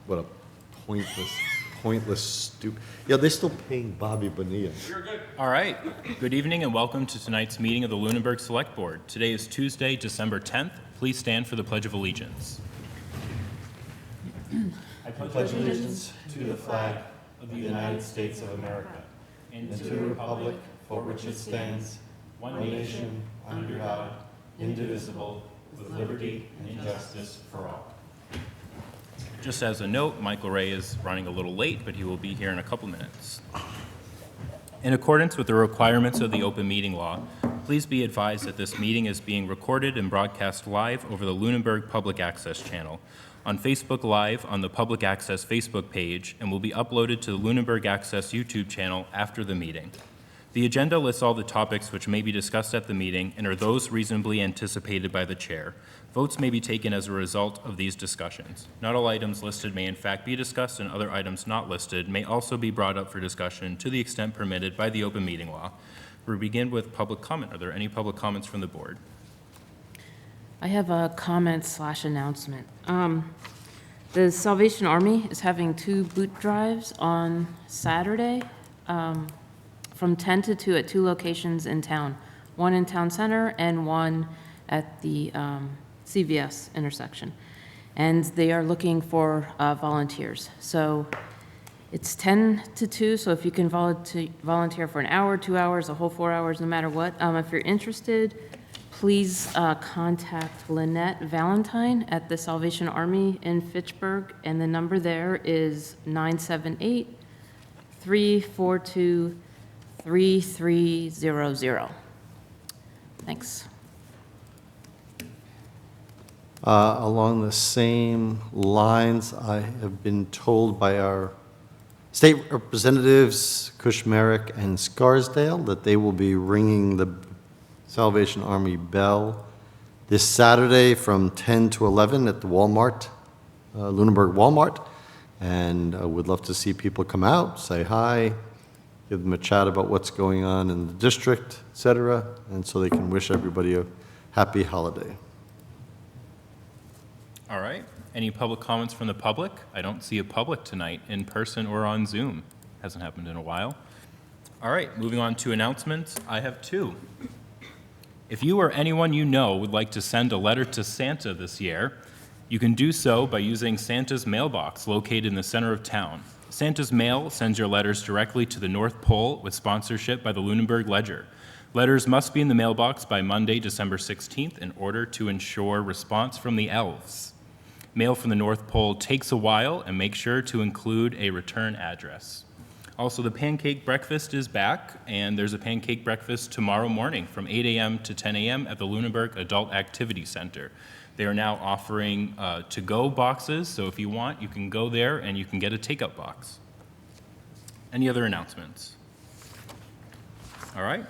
What a pointless, stupid. Yeah, they're still paying Bobby Bonilla. All right. Good evening and welcome to tonight's meeting of the Lunenburg Select Board. Today is Tuesday, December 10th. Please stand for the Pledge of Allegiance. I pledge allegiance to the flag of the United States of America and to the republic for which it stands, one nation, under God, indivisible, with liberty and justice for all. Just as a note, Michael Ray is running a little late, but he will be here in a couple minutes. In accordance with the requirements of the open meeting law, please be advised that this meeting is being recorded and broadcast live over the Lunenburg Public Access channel, on Facebook Live on the Public Access Facebook page, and will be uploaded to the Lunenburg Access YouTube channel after the meeting. The agenda lists all the topics which may be discussed at the meeting and are those reasonably anticipated by the chair. Votes may be taken as a result of these discussions. Not all items listed may in fact be discussed, and other items not listed may also be brought up for discussion to the extent permitted by the open meeting law. We begin with public comment. Are there any public comments from the board? I have a comment/announcement. The Salvation Army is having 2 boot drives on Saturday from 10 to 2 at 2 locations in town, one in Town Center and one at the CVS intersection. And they are looking for volunteers. So it's 10 to 2, so if you can volunteer for an hour, 2 hours, a whole 4 hours, no matter what. If you're interested, please contact Lynette Valentine at the Salvation Army in Fitchburg, and the number there is 978-342-3300. Thanks. Along the same lines, I have been told by our state representatives, Cushmerick and Scarsdale, that they will be ringing the Salvation Army bell this Saturday from 10 to 11 at the Walmart, Lunenburg Walmart, and would love to see people come out, say hi, give them a chat about what's going on in the district, etc., and so they can wish everybody a happy holiday. All right. Any public comments from the public? I don't see a public tonight, in person or on Zoom. Hasn't happened in a while. All right, moving on to announcements. I have 2. If you or anyone you know would like to send a letter to Santa this year, you can do so by using Santa's mailbox located in the center of town. Santa's Mail sends your letters directly to the North Pole with sponsorship by the Lunenburg Ledger. Letters must be in the mailbox by Monday, December 16th in order to ensure response from the elves. Mail from the North Pole takes a while, and make sure to include a return address. Also, the pancake breakfast is back, and there's a pancake breakfast tomorrow morning from 8 a.m. to 10 a.m. at the Lunenburg Adult Activity Center. They are now offering to-go boxes, so if you want, you can go there and you can get a takeout box. Any other announcements? All right.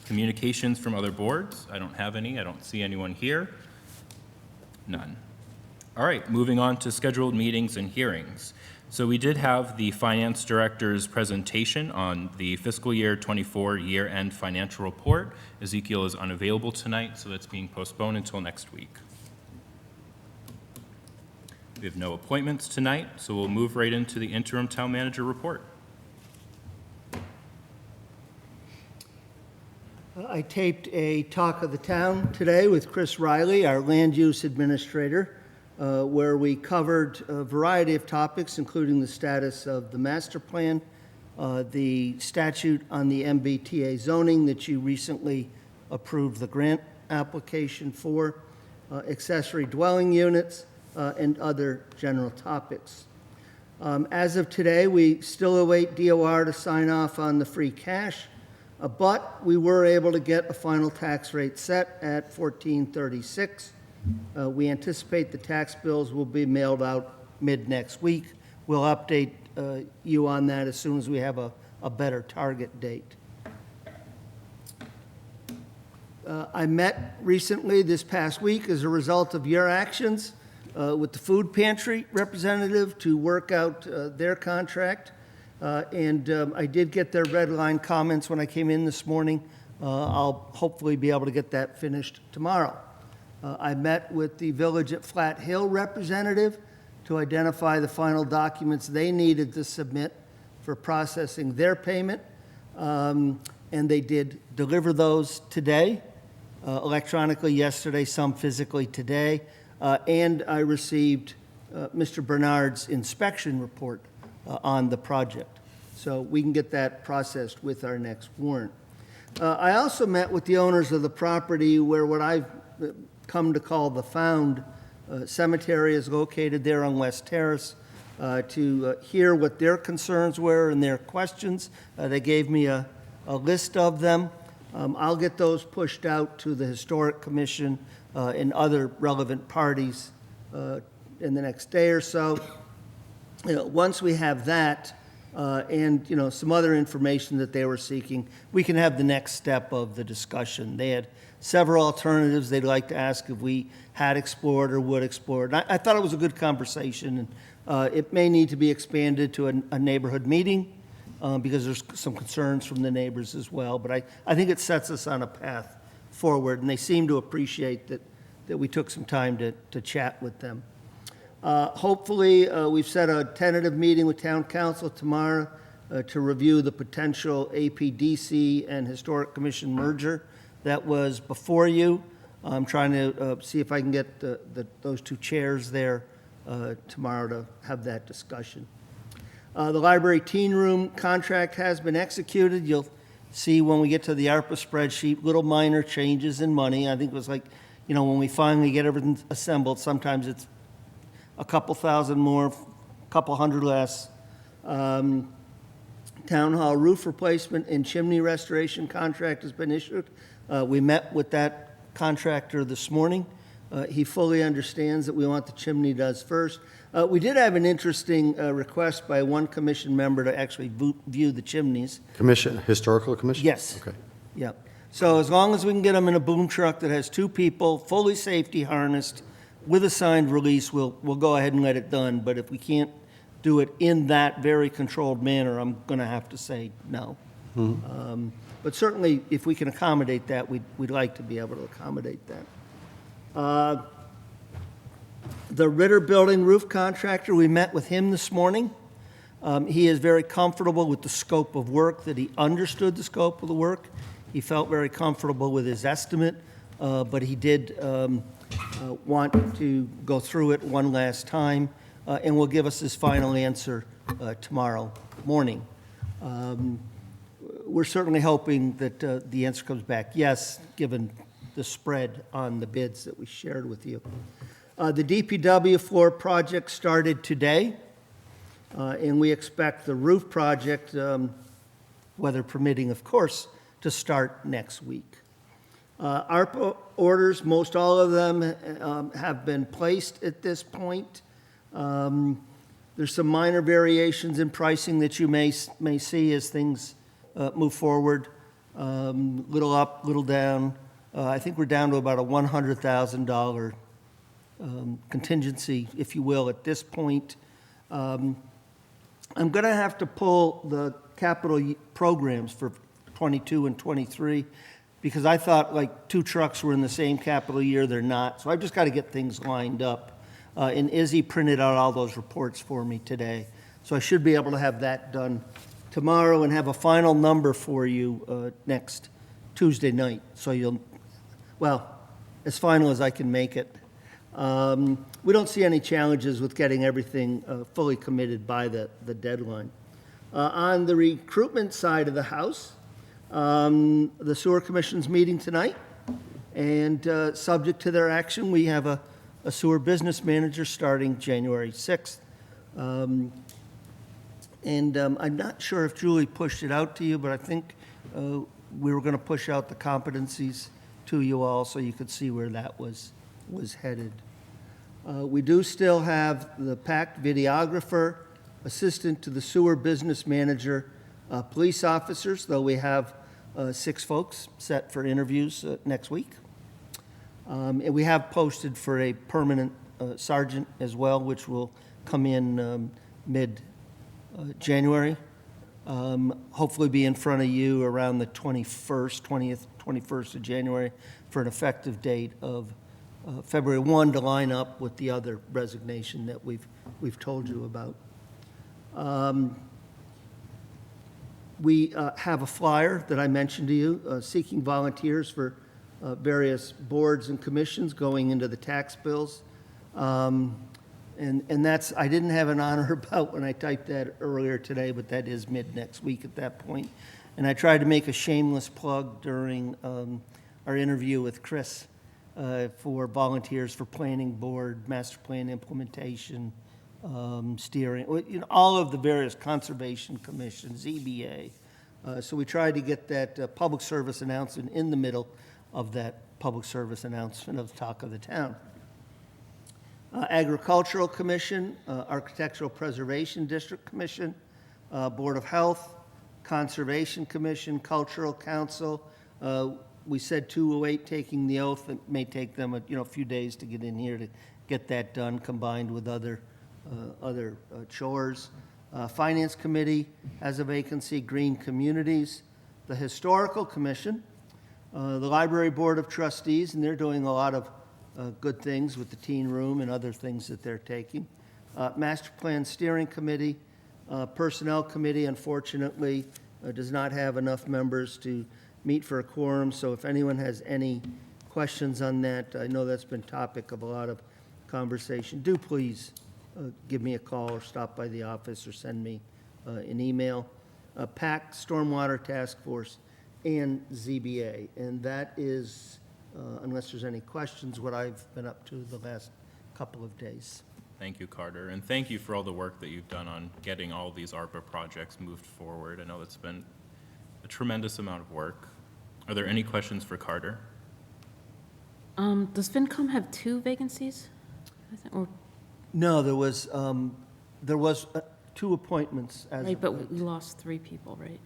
Communications from other boards? I don't have any. I don't see anyone here. None. All right, moving on to scheduled meetings and hearings. So we did have the finance director's presentation on the fiscal year 24 year-end financial report. Ezekiel is unavailable tonight, so that's being postponed until next week. We have no appointments tonight, so we'll move right into the interim town manager report. I taped a talk of the town today with Chris Riley, our land use administrator, where we covered a variety of topics, including the status of the master plan, the statute on the MBTA zoning that you recently approved the grant application for, accessory dwelling units, and other general topics. As of today, we still await DOR to sign off on the free cash, but we were able to get a final tax rate set at $14.36. We anticipate the tax bills will be mailed out mid-next week. We'll update you on that as soon as we have a better target date. I met recently this past week as a result of your actions with the food pantry representative to work out their contract. And I did get their red line comments when I came in this morning. I'll hopefully be able to get that finished tomorrow. I met with the Village at Flat Hill representative to identify the final documents they needed to submit for processing their payment. And they did deliver those today, electronically yesterday, some physically today. And I received Mr. Bernard's inspection report on the project. So we can get that processed with our next warrant. I also met with the owners of the property where what I've come to call the Found Cemetery is located there on West Terrace, to hear what their concerns were and their questions. They gave me a list of them. I'll get those pushed out to the Historic Commission and other relevant parties in the next day or so. Once we have that, and some other information that they were seeking, we can have the next step of the discussion. They had several alternatives they'd like to ask if we had explored or would explore. And I thought it was a good conversation, and it may need to be expanded to a neighborhood meeting because there's some concerns from the neighbors as well. But I think it sets us on a path forward, and they seem to appreciate that we took some time to chat with them. Hopefully, we've set a tentative meeting with Town Council tomorrow to review the potential APDC and Historic Commission merger that was before you. I'm trying to see if I can get those two chairs there tomorrow to have that discussion. The library teen room contract has been executed. You'll see when we get to the ARPA spreadsheet, little minor changes in money. I think it was like, when we finally get everything assembled, sometimes it's a couple thousand more, a couple hundred less. Town hall roof replacement and chimney restoration contract has been issued. We met with that contractor this morning. He fully understands that we want the chimney done first. We did have an interesting request by one commission member to actually view the chimneys. Historical Commission? Yes. Okay. Yep. So as long as we can get them in a boom truck that has two people, fully safety harnessed, with a signed release, we'll go ahead and let it done. But if we can't do it in that very controlled manner, I'm going to have to say no. But certainly, if we can accommodate that, we'd like to be able to accommodate that. The Ritter Building roof contractor, we met with him this morning. He is very comfortable with the scope of work, that he understood the scope of the work. He felt very comfortable with his estimate, but he did want to go through it one last time, and will give us his final answer tomorrow morning. We're certainly hoping that the answer comes back yes, given the spread on the bids that we shared with you. The DPW floor project started today, and we expect the roof project, weather permitting, of course, to start next week. ARPA orders, most all of them have been placed at this point. There's some minor variations in pricing that you may see as things move forward. Little up, little down. I think we're down to about a $100,000 contingency, if you will, at this point. I'm going to have to pull the capital programs for 22 and 23 because I thought like two trucks were in the same capital year. They're not. So I've just got to get things lined up. And Izzy printed out all those reports for me today. So I should be able to have that done tomorrow and have a final number for you next Tuesday night. So as final as I can make it. We don't see any challenges with getting everything fully committed by the deadline. On the recruitment side of the house, the Sewer Commission's meeting tonight, and subject to their action, we have a sewer business manager starting January 6th. I'm not sure if Julie pushed it out to you, but I think we were going to push out the competencies to you all so you could see where that was headed. We do still have the PACT videographer, assistant to the sewer business manager, police officers, though we have 6 folks set for interviews next week. And we have posted for a permanent sergeant as well, which will come in mid-January. Hopefully be in front of you around the 21st of January for an effective date of February 1 to line up with the other resignation that we've we've told you about. We have a flyer that I mentioned to you, seeking volunteers for various boards and commissions going into the tax bills. And that's, I didn't have an honor about when I typed that earlier today, but that is mid-next week at that point. And I tried to make a shameless plug during our interview with Chris for volunteers for planning board, master plan implementation, steering, all of the various conservation commissions, ZBA. So we tried to get that public service announcement in the middle of that public service announcement of the talk of the town. Agricultural Commission, Architectural Preservation District Commission, Board of Health, Conservation Commission, Cultural Council. We said 208 taking the oath. It may take them a few days to get in here to get that done, combined with other chores. Finance Committee has a vacancy. Green Communities, the Historical Commission, the Library Board of Trustees, and they're doing a lot of good things with the teen room and other things that they're taking. Master Plan Steering Committee, Personnel Committee, unfortunately, does not have enough members to meet for a quorum, so if anyone has any questions on that, I know that's been topic of a lot of conversation, do please give me a call or stop by the office or send me an email. PAC, Stormwater Task Force, and ZBA, and that is, unless there's any questions, what I've been up to the last couple of days. Thank you, Carter, and thank you for all the work that you've done on getting all these ARPA projects moved forward. I know that's been a tremendous amount of work. Are there any questions for Carter? Does FinCom have 2 vacancies? Or, No, there was 2 appointments as right, of but late. we lost 3 people, right?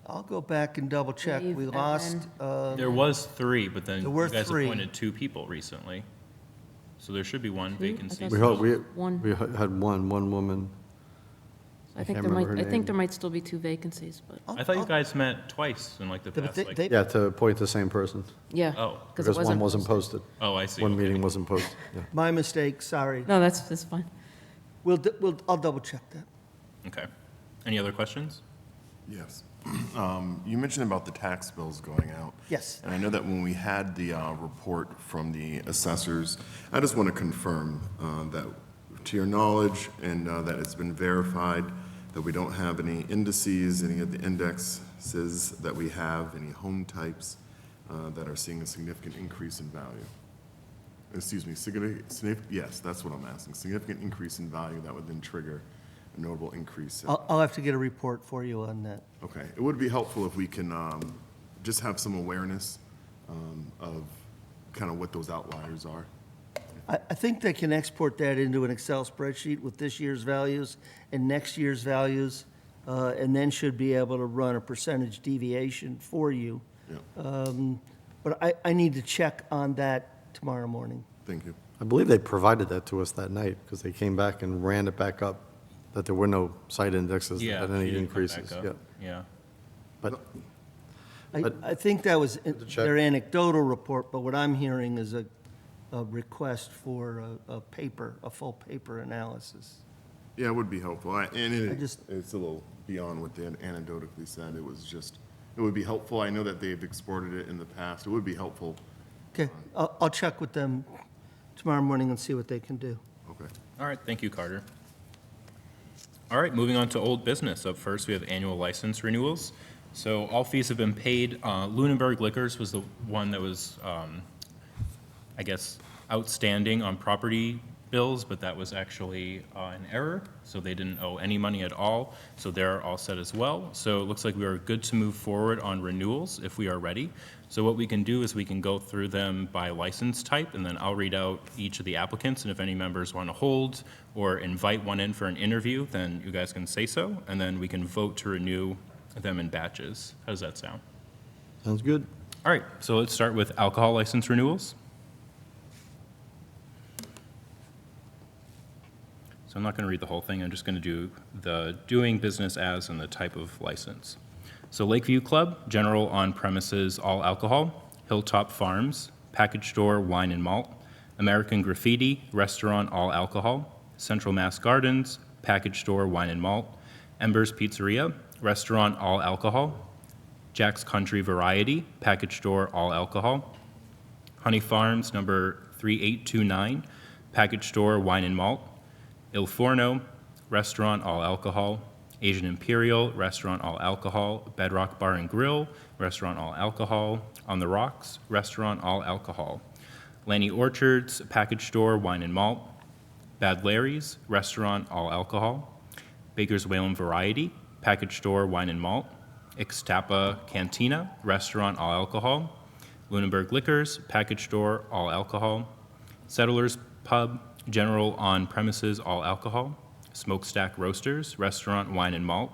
I'll go back and double check. Dave, We lost, There was 3, but then There were you guys 3. appointed 2 people recently. So there should be 1 Two? I vacancy. guess We so. had one woman. I I think can't there might, remember her I think name. there might still be 2 vacancies, but, I thought you guys met twice in like the But past, they- like, they- Yeah, to appoint the same person, yeah. oh, Because it one wasn't posted. oh, I see. One okay. meeting wasn't posted, yeah. my mistake, sorry. No, that's fine. I'll double check that. Okay. Any other questions? Yes. You mentioned about the tax bills going out. Yes. And I know that when we had the report from the assessors, I just want to confirm that, to your knowledge, and that it's been verified, that we don't have any indices, any of the indexes that we have, any home types that are seeing a significant increase in value. Excuse me, yes, that's what I'm asking. Significant increase in value that would then trigger a notable increase in. I'll have to get a report for you on that. Okay, it would be helpful if we can just have some awareness of kind of what those outliers are. I think they can export that into an Excel spreadsheet with this year's values and next year's values, and then should be able to run a percentage deviation for you. Yeah, But I need to check on that tomorrow morning. thank you. I believe they provided that to us that night, because they came back and ran it back up, that there were no site indexes that Yeah. had she any did come increases, back yeah. up. Yeah. But But- I think that was check. their anecdotal report, but what I'm hearing is a request for a paper, a full paper analysis. Yeah, it would be helpful. And just- it's a little beyond what they had anecdotally said. It was just, it would be helpful. I know that they've exported it in the past. It would be helpful. Okay, I'll check with them tomorrow morning and see what they can do. Okay. All right, thank you, Carter. All right, moving on to old business. Up first, we have annual license renewals. So all fees have been paid. Lunenburg Liquors was the one that was, I guess, outstanding on property bills, but that was actually an error, so they didn't owe any money at all. So they're all set as well. So it looks like we are good to move forward on renewals if we are ready. So what we can do is we can go through them by license type, and then I'll read out each of the applicants, and if any members want to hold or invite one in for an interview, then you guys can say so, and then we can vote to renew them in batches. How does that sound? sounds good. All right, so let's start with alcohol license renewals. So I'm not going to read the whole thing, I'm just going to do the doing business as and the type of license. So Lakeview Club, general on premises, all alcohol. Hilltop Farms, package store, wine and malt. American Graffiti, restaurant, all alcohol. Central Mass Gardens, Package Store Wine and Malt, Embers Pizzeria, Restaurant All Alcohol, Jack's Country Variety, Package Store All Alcohol, Honey Farms number 3829, Package Store Wine and Malt, Il Forno, Restaurant All Alcohol, Asian Imperial, Restaurant All Alcohol, Bedrock Bar and Grill, Restaurant All Alcohol, On the Rocks, Restaurant All Alcohol, Lanny Orchards, Package Store Wine and Malt, Bad Larry's, Restaurant All Alcohol, Baker's Whalum Variety, Package Store Wine and Malt, Ixtapa Cantina, Restaurant All Alcohol, Lunenburg Liquors, Package Store All Alcohol, Settlers Pub, General On Premises All Alcohol, Smokestack Roasters, Restaurant Wine and Malt,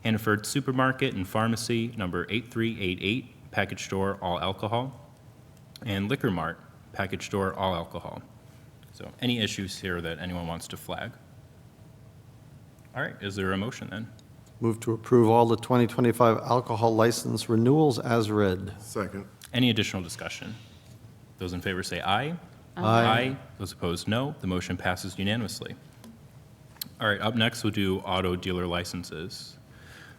Hannaford Supermarket and Pharmacy, number 8388, Package Store All Alcohol, and Liquor Mart, Package Store All Alcohol. So any issues here that anyone wants to flag? All right, is there a motion then? Move to approve all the 2025 alcohol license renewals as read. Second. Any additional discussion? Those in favor say aye. Aye. Those opposed, no. The motion passes unanimously. All right, up next, we'll do auto dealer licenses.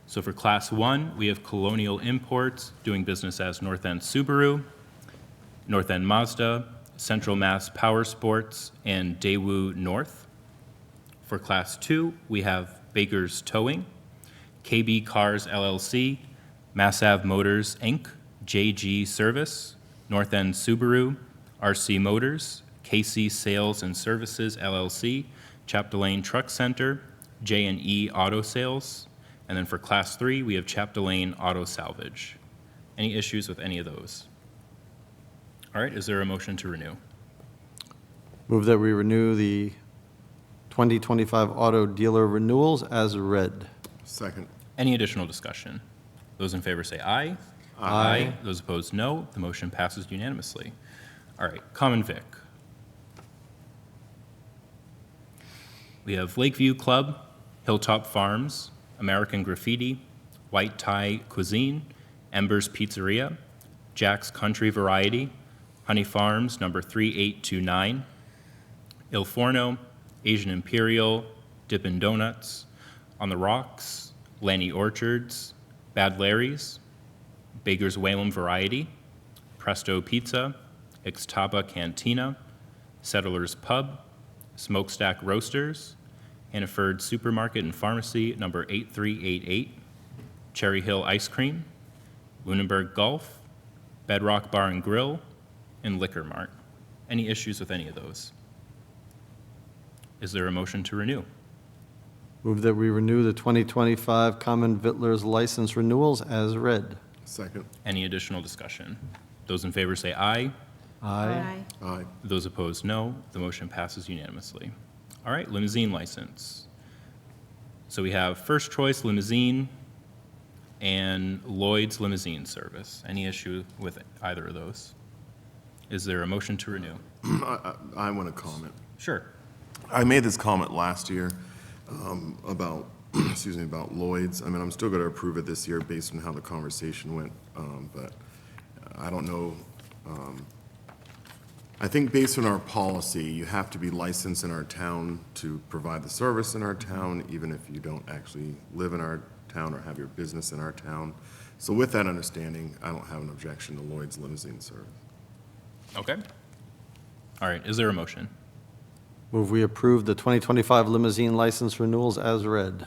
So for Class 1, we have Colonial Imports doing business as North End Subaru, North End Mazda, Central Mass Power Sports, and Daewoo North. For Class 2, we have Baker's Towing, KB Cars LLC, Mass Ave Motors, Inc., JG Service, North End Subaru, RC Motors, KC Sales and Services LLC, Chapdelaine Truck Center, J&E Auto Sales, and then for Class 3, we have Chapdelaine Auto Salvage. Any issues with any of those? All right, is there a motion to renew? Move that we renew the 2025 auto dealer renewals as read. Second. Any additional discussion? Those in favor say aye. Aye. Those opposed, no. The motion passes unanimously. All right, Common Vic. We have Lakeview Club, Hilltop Farms, American Graffiti, White Tie Cuisine, Embers Pizzeria, Jack's Country Variety, Honey Farms, number 3829, Il Forno, Asian Imperial, Dippin' Donuts, On the Rocks, Lanny Orchards, Bad Larry's, Baker's Whalum Variety, Presto Pizza, Ixtapa Cantina, Settlers Pub, Smokestack Roasters, Hannaford Supermarket and Pharmacy, number 8388, Cherry Hill Ice Cream, Lunenburg Golf, Bedrock Bar and Grill, and Liquor Mart. Any issues with any of those? Is there a motion to renew? Move that we renew the 2025 common Vittler's license renewals as read. Second. Any additional discussion? Those in favor say aye. Aye. Aye. Those opposed, no. The motion passes unanimously. All right, limousine license. So we have First Choice Limousine and Lloyd's Limousine Service. Any issue with either of those? Is there a motion to renew? I want to comment. Sure. I made this comment last year about, excuse me, about Lloyd's. I mean, I'm still going to approve it this year based on how the conversation went, but I don't know. I think based on our policy, you have to be licensed in our town to provide the service in our town, even if you don't actually live in our town or have your business in our town. So with that understanding, I don't have an objection to Lloyd's Limousine Service. Okay. All right, is there a motion? Move we approve the 2025 limousine license renewals as read.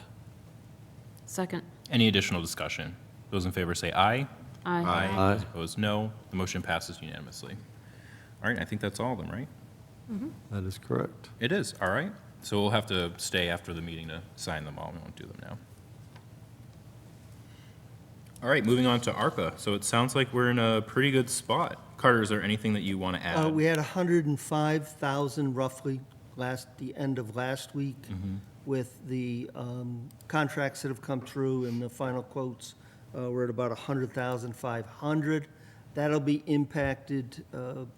Second. Any additional discussion? Those in favor say aye. Aye. Aye. Those opposed, no. The motion passes unanimously. All right, I think that's all of them, right? That is correct. It is, all right. So we'll have to stay after the meeting to sign them all. We won't do them now. All right, moving on to ARPA. So it sounds like we're in a pretty good spot. Carter, is there anything that you want to add? We had 105,000 roughly the end of last week with the contracts that have come through and the final quotes. We're at about 100,500. That'll be impacted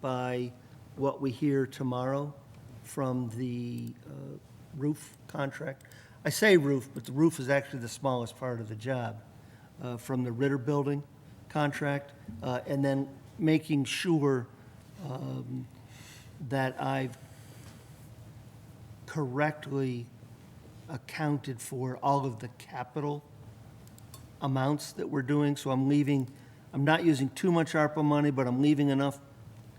by what we hear tomorrow from the roof contract. I say roof, but the roof is actually the smallest part of the job, from the Ritter Building contract, and then making sure that I've correctly accounted for all of the capital amounts that we're doing, so I'm not using too much ARPA money, but I'm leaving enough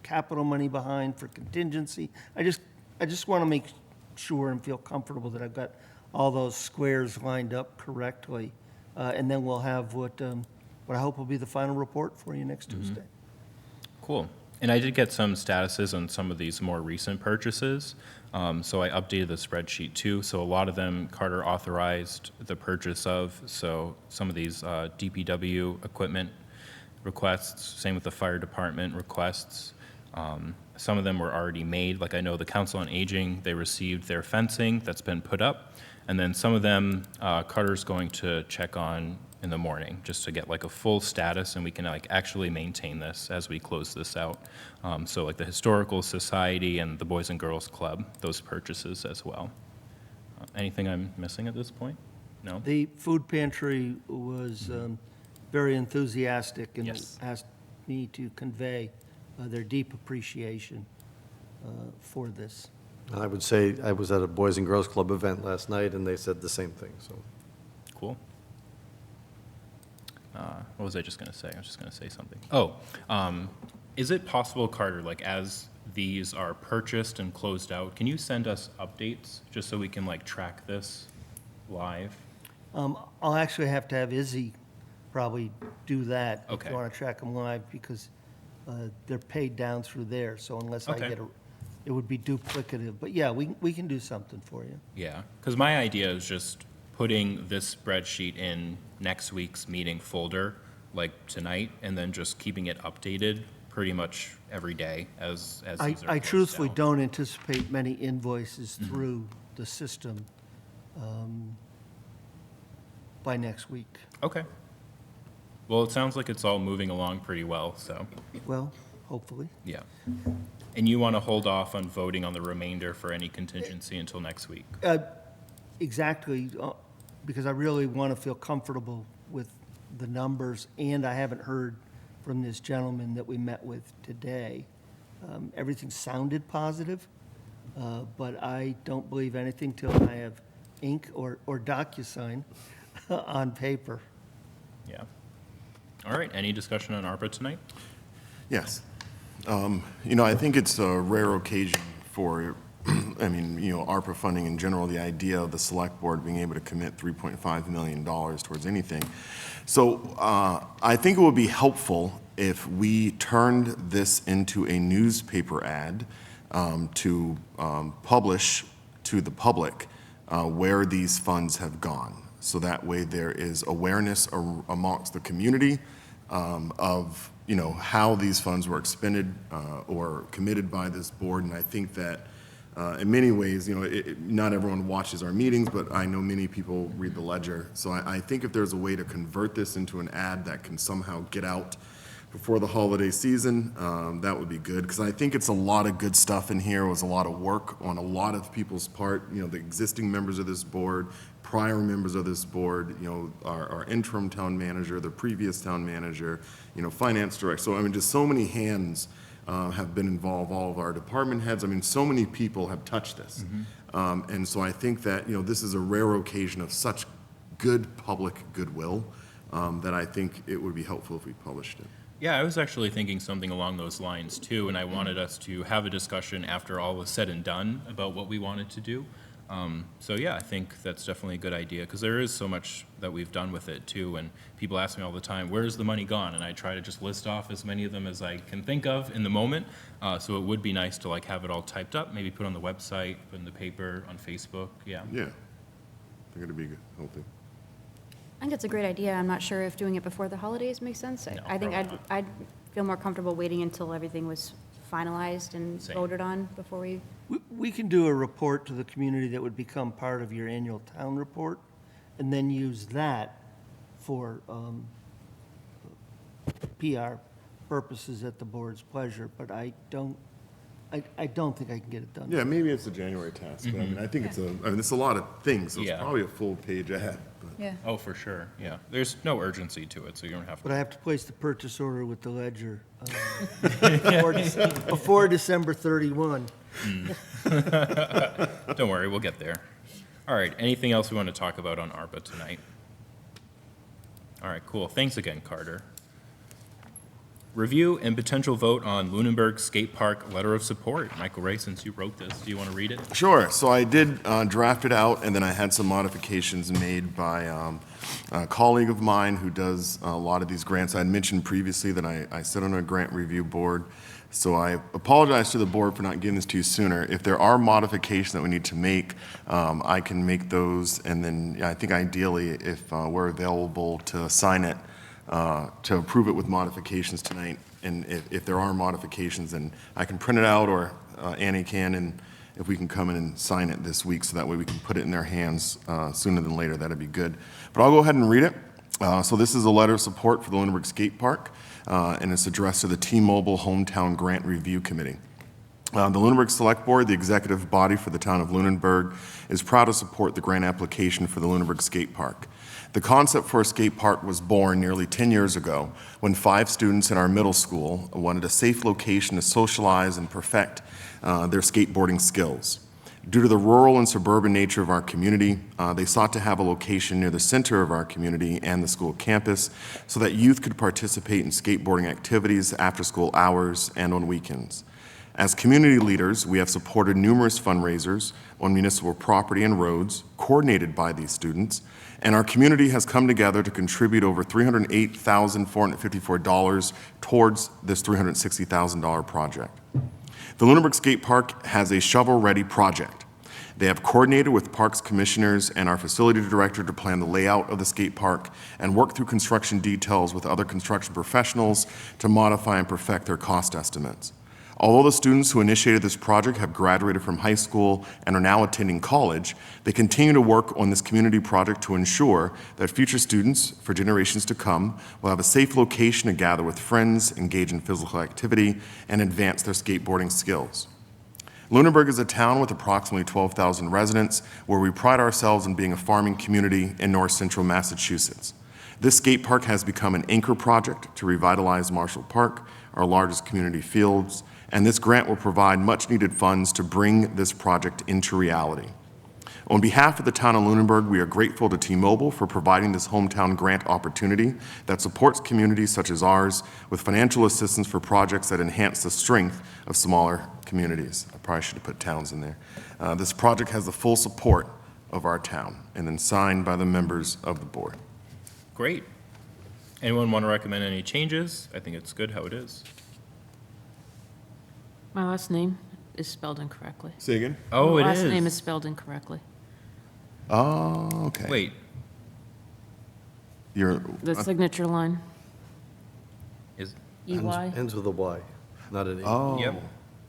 capital money behind for contingency. I just want to make sure and feel comfortable that I've got all those squares lined up correctly. And then we'll have what I hope will be the final report for you next Tuesday. Cool. And I did get some statuses on some of these more recent purchases. So I updated the spreadsheet too. So a lot of them Carter authorized the purchase of. So some of these DPW equipment requests, same with the fire department requests. Some of them were already made. Like I know the Council on Aging, they received their fencing that's been put up. And then some of them Carter's going to check on in the morning, just to get like a full status, and we can like actually maintain this as we close this out. So like the Historical Society and the Boys and Girls Club, those purchases as well. Anything I'm missing at this point? No? The food pantry was very enthusiastic and Yes. asked me to convey their deep appreciation for this. I would say I was at a Boys and Girls Club event last night, and they said the same thing, so. Cool. What was I just going to say? I was just going to say something. Oh, is it possible, Carter, like as these are purchased and closed out, can you send us updates just so we can like track this live? I'll actually have to have Izzy probably do that if Okay. you want to track them live, because they're paid down through there, so unless I Okay. get it would be duplicative. But yeah, we can do something for you. Yeah, because my idea is just putting this spreadsheet in next week's meeting folder, like tonight, and then just keeping it updated pretty much every day as these are I closed truthfully out. don't anticipate many invoices through the system by next week. Okay. Well, it sounds like it's all moving along pretty well, so, Well, hopefully. yeah. And you want to hold off on voting on the remainder for any contingency until next week? Exactly, because I really want to feel comfortable with the numbers, and I haven't heard from this gentleman that we met with today. Everything sounded positive, but I don't believe anything till I have ink or DocuSign on paper. Yeah. All right, any discussion on ARPA tonight? Yes. I think it's a rare occasion for, ARPA funding in general, the idea of the select board being able to commit $3.5 million towards anything. So I think it would be helpful if we turned this into a newspaper ad to publish to the public where these funds have gone. So that way there is awareness amongst the community of how these funds were expended or committed by this board. And I think that in many ways, not everyone watches our meetings, but I know many people read the ledger. So I think if there's a way to convert this into an ad that can somehow get out before the holiday season, that would be good. Because I think it's a lot of good stuff in here. It was a lot of work on a lot of people's part, the existing members of this board, prior members of this board, our interim town manager, the previous town manager, finance director. So, just so many hands have been involved, all of our department heads. So many people have touched this. And so I think that, this is a rare occasion of such good public goodwill that I think it would be helpful if we published it. Yeah, I was actually thinking something along those lines too, and I wanted us to have a discussion after all was said and done about what we wanted to do. So yeah, I think that's definitely a good idea, because there is so much that we've done with it too, and people ask me all the time, where's the money gone? And I try to just list off as many of them as I can think of in the moment. So it would be nice to like have it all typed up, maybe put on the website, put in the paper, on Facebook, yeah. Yeah, I think it'd be good, healthy. I think it's a great idea. I'm not sure if doing it before the holidays makes sense. No, I think probably not. I'd feel more comfortable waiting until everything was finalized and Same. voted on before we, We can do a report to the community that would become part of your annual town report, and then use that for PR purposes at the board's pleasure. But I don't I don't think I can get it done. Yeah, maybe it's a January task, but I mean, I think it's a lot of things, so it's Yeah. probably a full page ahead. But Yeah. Oh, for sure, yeah. There's no urgency to it, so you don't have But to. I have to place the purchase order with the ledger before December 31. Don't worry, we'll get there. All right, anything else we want to talk about on ARPA tonight? All right, cool. Thanks again, Carter. Review and potential vote on Lunenburg Skate Park Letter of Support. Michael Ray, since you wrote this, do you want to read it? Sure. So I did draft it out, and then I had some modifications made by a colleague of mine who does a lot of these grants. I had mentioned previously that I sit on a grant review board, so I apologize to the board for not getting this to you sooner. If there are modifications that we need to make, I can make those, and then I think ideally, if we're available to sign it, to approve it with modifications tonight. And if there are modifications, then I can print it out, or Annie can, and if we can come in and sign it this week, so that way we can put it in their hands sooner than later, that'd be good. But I'll go ahead and read it. So this is a letter of support for the Lunenburg Skate Park, and it's addressed to the T-Mobile Hometown Grant Review Committee. The Lunenburg Select Board, the executive body for the town of Lunenburg, is proud to support the grant application for the Lunenburg Skate Park. The concept for a skate park was born nearly 10 years ago when 5 students in our middle school wanted a safe location to socialize and perfect their skateboarding skills. Due to the rural and suburban nature of our community, they sought to have a location near the center of our community and the school campus so that youth could participate in skateboarding activities after school hours and on weekends. As community leaders, we have supported numerous fundraisers on municipal property and roads coordinated by these students, and our community has come together to contribute over $308,454 towards this $360,000 project. The Lunenburg Skate Park has a shovel-ready project. They have coordinated with parks commissioners and our facility director to plan the layout of the skate park and work through construction details with other construction professionals to modify and perfect their cost estimates. Although the students who initiated this project have graduated from high school and are now attending college, they continue to work on this community project to ensure that future students, for generations to come, will have a safe location to gather with friends, engage in physical activity, and advance their skateboarding skills. Lunenburg is a town with approximately 12,000 residents, where we pride ourselves in being a farming community in north central Massachusetts. This skate park has become an anchor project to revitalize Marshall Park, our largest community fields, and this grant will provide much-needed funds to bring this project into reality. On behalf of the town of Lunenburg, we are grateful to T-Mobile for providing this hometown grant opportunity that supports communities such as ours with financial assistance for projects that enhance the strength of smaller communities. I probably should have put towns in there. This project has the full support of our town, and then signed by the members of the board. Great. Anyone want to recommend any changes? I think it's good how it is. My last name is spelled incorrectly. Say again? Oh, My it last name is is. spelled incorrectly. Oh, okay. Wait, You're, The signature line, is, EY. Ends with a Y, not an E. oh. Yep.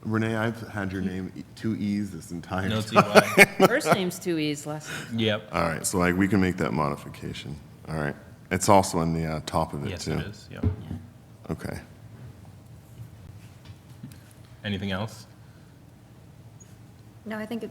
Renee, I've had your name 2 E's this entire no time. TY. First name's 2 E's, last name. Yep. All right, so we can make that modification. All right. It's also in the top of it, Yes, too. it is, yep. Okay. Anything else? No, I think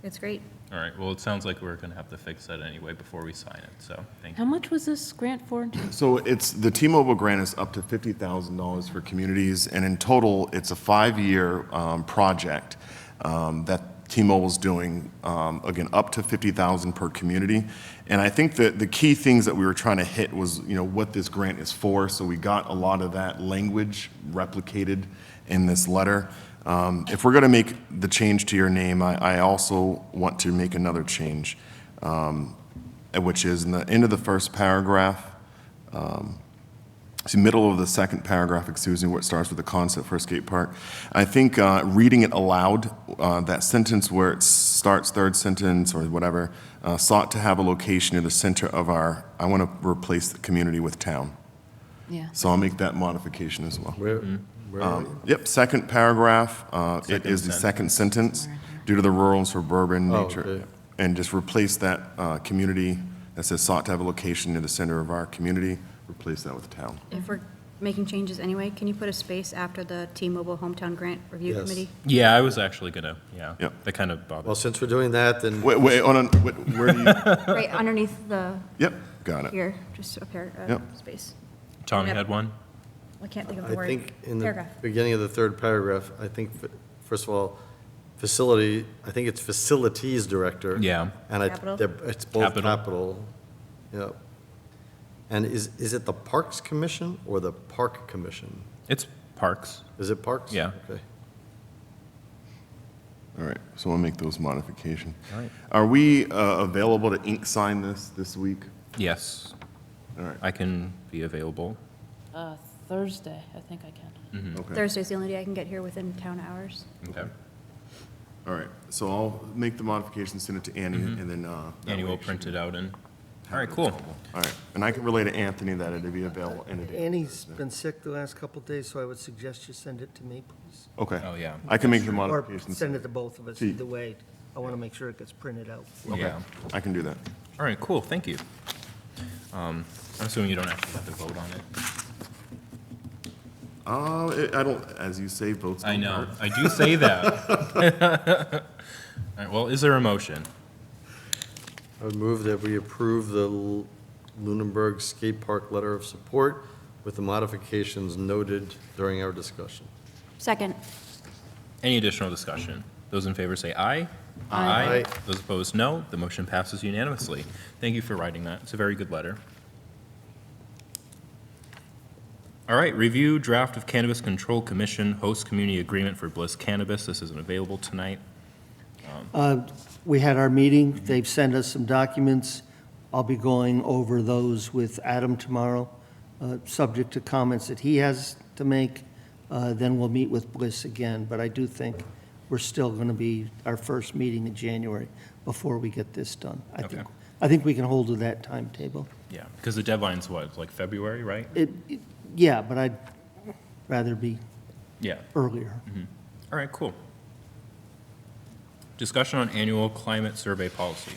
it's great. All right, well, it sounds like we're going to have to fix that anyway before we sign it, so thank How you. much was this grant for? So it's, the T-Mobile grant is up to $50,000 for communities, and in total, it's a 5-year project that T-Mobile's doing, again, up to $50,000 per community. And I think that the key things that we were trying to hit was, what this grant is for, so we got a lot of that language replicated in this letter. If we're going to make the change to your name, I also want to make another change, which is in the end of the first paragraph, it's the middle of the second paragraph, excuse me, where it starts with the concept for a skate park. I think reading it aloud, that sentence where it starts, third sentence or whatever, sought to have a location in the center of our, I want to replace the community with town. Yeah. So I'll make that modification as well. Where are you? Yep, second paragraph, it Second is the sentence. second sentence, due to the rural and suburban Oh, nature. okay. And just replace that community that says sought to have a location near the center of our community, replace that with town. If we're making changes anyway, can you put a space after the T-Mobile Hometown Grant Review Yes. Committee? Yeah, I was actually gonna, yeah. Yep. That kind of Well, bothers. since we're doing that, then Wait, where do you, Right underneath the, yep, got it. here, just a Yep. space. Tom, you Yep. had one? I can't think of I the word. think in the Paragraph. beginning of the third paragraph, I think, first of all, facility, I think it's facilities director. Yeah. And Capital? it's both Capital. capital, yeah. And is it the Parks Commission or the Park Commission? It's Parks. Is it Parks? Yeah. Okay. All right, so we'll make those modifications. All right. Are we available to ink sign this week? Yes, All right, I can be available. Thursday, I think I can. okay. Thursday's the only day I can get here within town hours. Okay. All right, so I'll make the modifications, send it to Annie, and then. that Annie way will she print can it out and, all have right, it cool. available. All right, and I can relay to Anthony that it'd be available any day. Annie's been sick the last couple of days, so I would suggest you send it to me, please. Okay. Oh, yeah. I can make the Or modifications. send it to both of us, See. either way. I want to make sure it gets printed out. Yeah. I can do that. All right, cool, thank you. I'm assuming you don't actually have to vote on it. I don't, as you say, votes I don't know, count. I do say that. All right, well, is there a motion? I would move that we approve the Lunenburg Skate Park letter of support with the modifications noted during our discussion. Second. Any additional discussion? Those in favor say aye. Aye. Those opposed, no. The motion passes unanimously. Thank you for writing that. It's a very good letter. All right, review draft of Cannabis Control Commission host community agreement for Bliss Cannabis. This isn't available tonight. We had our meeting, they've sent us some documents. I'll be going over those with Adam tomorrow, subject to comments that he has to make. Then we'll meet with Bliss again, but I do think we're still going to be our first meeting in January before we get this done. Okay. I think we can hold to that timetable. Yeah, because the deadline's what, like February, right? Yeah, but I'd rather be Yeah. earlier. All right, cool. Discussion on annual climate survey policy.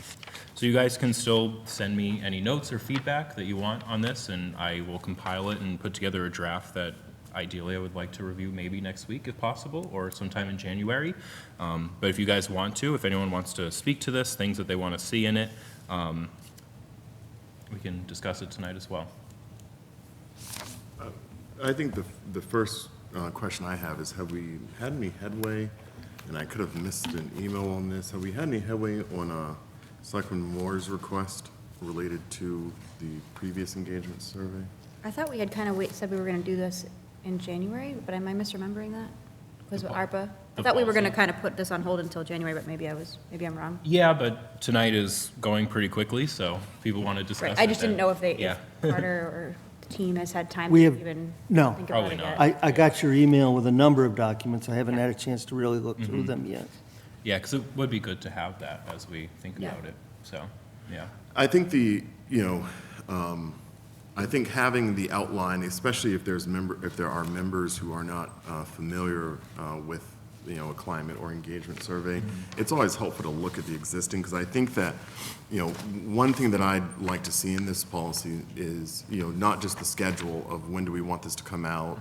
So you guys can still send me any notes or feedback that you want on this, and I will compile it and put together a draft that ideally I would like to review maybe next week if possible, or sometime in January. But if you guys want to, if anyone wants to speak to this, things that they want to see in it, we can discuss it tonight as well. I think the first question I have is, have we had any headway, and I could have missed an email on this, have we had any headway on Selectman Moore's request related to the previous engagement survey? I thought we had kind of said we were going to do this in January, but am I misremembering that? Because of ARPA? I the thought we were going to policy. kind of put this on hold until January, but maybe I'm wrong. Yeah, but tonight is going pretty quickly, so people want to discuss Right, it. I just didn't then. know if Yeah. Carter or the team has had time We to have- even no. think about Probably it not. yet. I got your email with a number of documents. I haven't had a chance to really look through them yet. Yeah, because it would be good to have that as we think Yeah. about it, so, yeah. I think I think having the outline, especially if there are members who are not familiar with, a climate or engagement survey, it's always helpful to look at the existing, because I think that, one thing that I'd like to see in this policy is, not just the schedule of when do we want this to come out,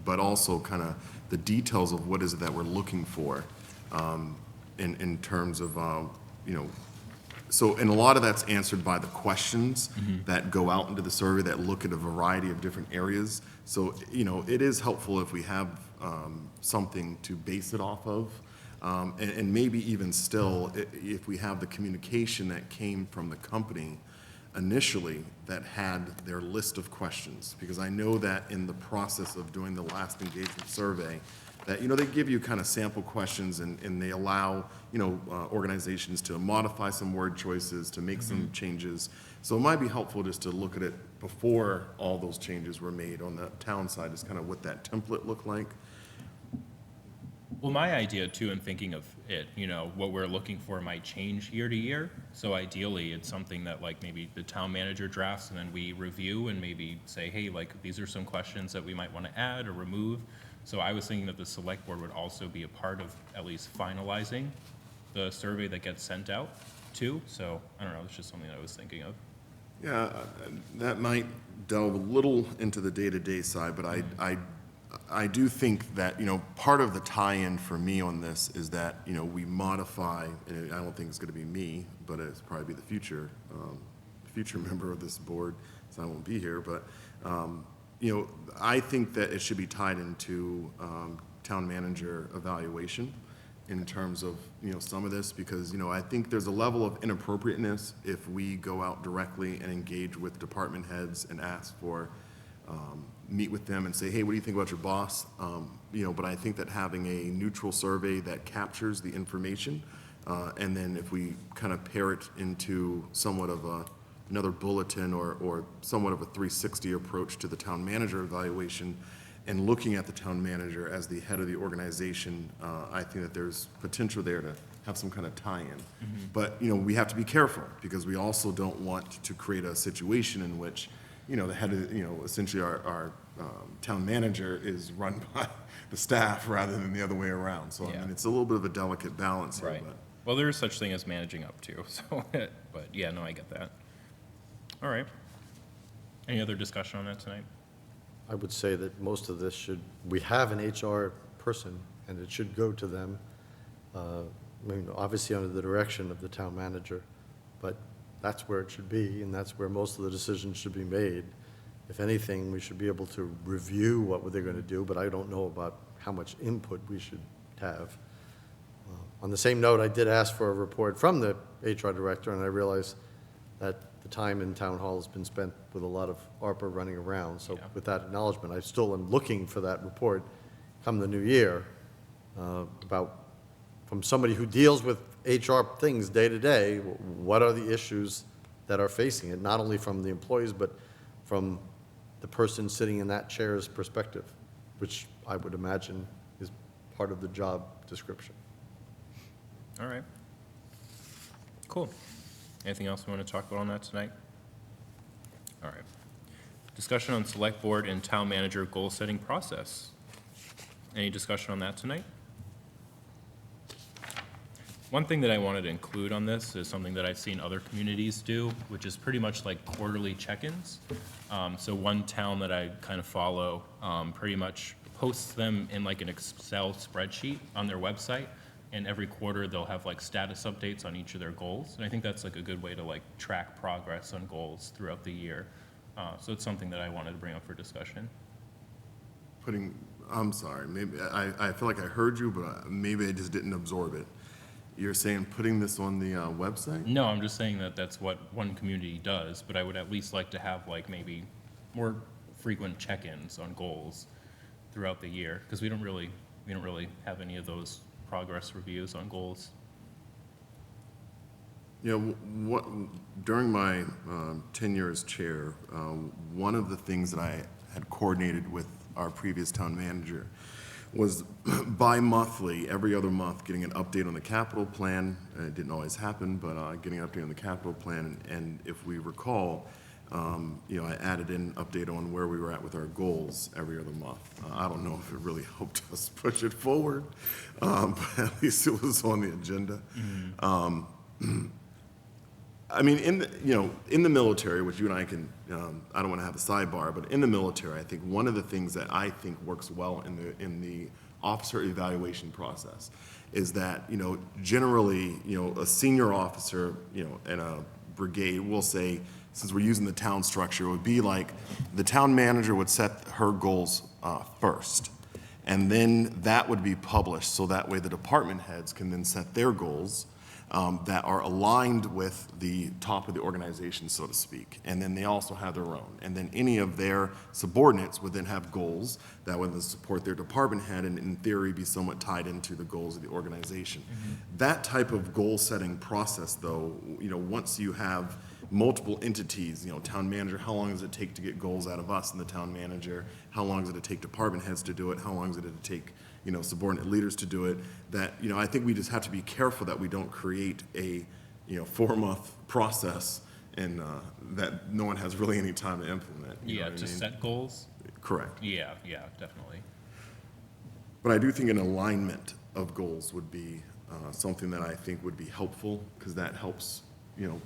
but also kind of the details of what is it that we're looking for in terms of, So, and a lot of that's answered by the questions that go out into the survey that look at a variety of different areas. So, it is helpful if we have something to base it off of. And maybe even still, if we have the communication that came from the company initially that had their list of questions. Because I know that in the process of doing the last engagement survey, that, they give you kind of sample questions and they allow, organizations to modify some word choices, to make some changes. So it might be helpful just to look at it before all those changes were made on the town side, is kind of what that template looked like. Well, my idea too, in thinking of it, what we're looking for might change year to year. So ideally, it's something that like maybe the town manager drafts and then we review and maybe say, hey, like these are some questions that we might want to add or remove. So I was thinking that the select board would also be a part of at least finalizing the survey that gets sent out too. So I don't know, it's just something I was thinking of. Yeah, that might delve a little into the day-to-day side, but I do think that, part of the tie-in for me on this is that, we modify, and I don't think it's gonna be me, but it's probably be the future member of this board, so I won't be here, but, I think that it should be tied into, town manager evaluation in terms of, some of this, because, I think there's a level of inappropriateness if we go out directly and engage with department heads and ask for, meet with them and say, hey, what do you think about your boss? But I think that having a neutral survey that captures the information, and then if we kind of pair it into somewhat of another bulletin or somewhat of a 360 approach to the town manager evaluation, and looking at the town manager as the head of the organization, I think that there's potential there to have some kind of tie-in. But, we have to be careful, because we also don't want to create a situation in which, the head of, essentially our town manager is run by the staff rather than the other way around. So, I Yeah. mean, it's a little bit of a delicate balance here, Right. but. Well, there is such thing as managing up too, so, but yeah, no, I get that. All right. Any other discussion on that tonight? I would say that most of this we have an HR person, and it should go to them, obviously under the direction of the town manager, but that's where it should be, and that's where most of the decisions should be made. If anything, we should be able to review what they're going to do, but I don't know about how much input we should have. On the same note, I did ask for a report from the HR director, and I realized that the time in town hall has been spent with a lot of ARPA running around. So Yeah. with that acknowledgement, I still am looking for that report come the new year from somebody who deals with HR things day to day, what are the issues that are facing it, not only from the employees, but from the person sitting in that chair's perspective, which I would imagine is part of the job description. All right. Cool. Anything else we want to talk about on that tonight? All right. Discussion on select board and town manager goal-setting process. Any discussion on that tonight? One thing that I wanted to include on this is something that I've seen other communities do, which is pretty much like quarterly check-ins. So one town that I kind of follow pretty much posts them in like an Excel spreadsheet on their website, and every quarter they'll have like status updates on each of their goals. And I think that's like a good way to like track progress on goals throughout the year. So it's something that I wanted to bring up for discussion. I'm sorry, maybe, I feel like I heard you, but maybe I just didn't absorb it. You're saying putting this on the website? No, I'm just saying that that's what one community does, but I would at least like to have like maybe more frequent check-ins on goals throughout the year, because we don't really have any of those progress reviews on goals. During my tenure as chair, one of the things that I had coordinated with our previous town manager was bi-monthly, every other month, getting an update on the capital plan. It didn't always happen, but getting an update on the capital plan. And if we recall, I added in an update on where we were at with our goals every other month. I don't know if it really helped us push it forward, but at least it was on the agenda. I mean, in the military, which you and I can, I don't want to have a sidebar, but in the military, I think one of the things that I think works well in the officer evaluation process is that, generally, a senior officer, in a brigade will say, since we're using the town structure, it would be like the town manager would set her goals first. And then that would be published, so that way the department heads can then set their goals that are aligned with the top of the organization, so to speak. And then they also have their own. And then any of their subordinates would then have goals that would then support their department head and in theory be somewhat tied into the goals of the organization. That type of goal-setting process, though, once you have multiple entities, town manager, how long does it take to get goals out of us and the town manager? How long does it take department heads to do it? How long does it take subordinate leaders to do it? That, I think we just have to be careful that we don't create a, 4-month process and that no one has really any time to implement. You know Yeah, what I to mean? set goals. Correct. Yeah, definitely. But I do think an alignment of goals would be something that I think would be helpful, because that helps,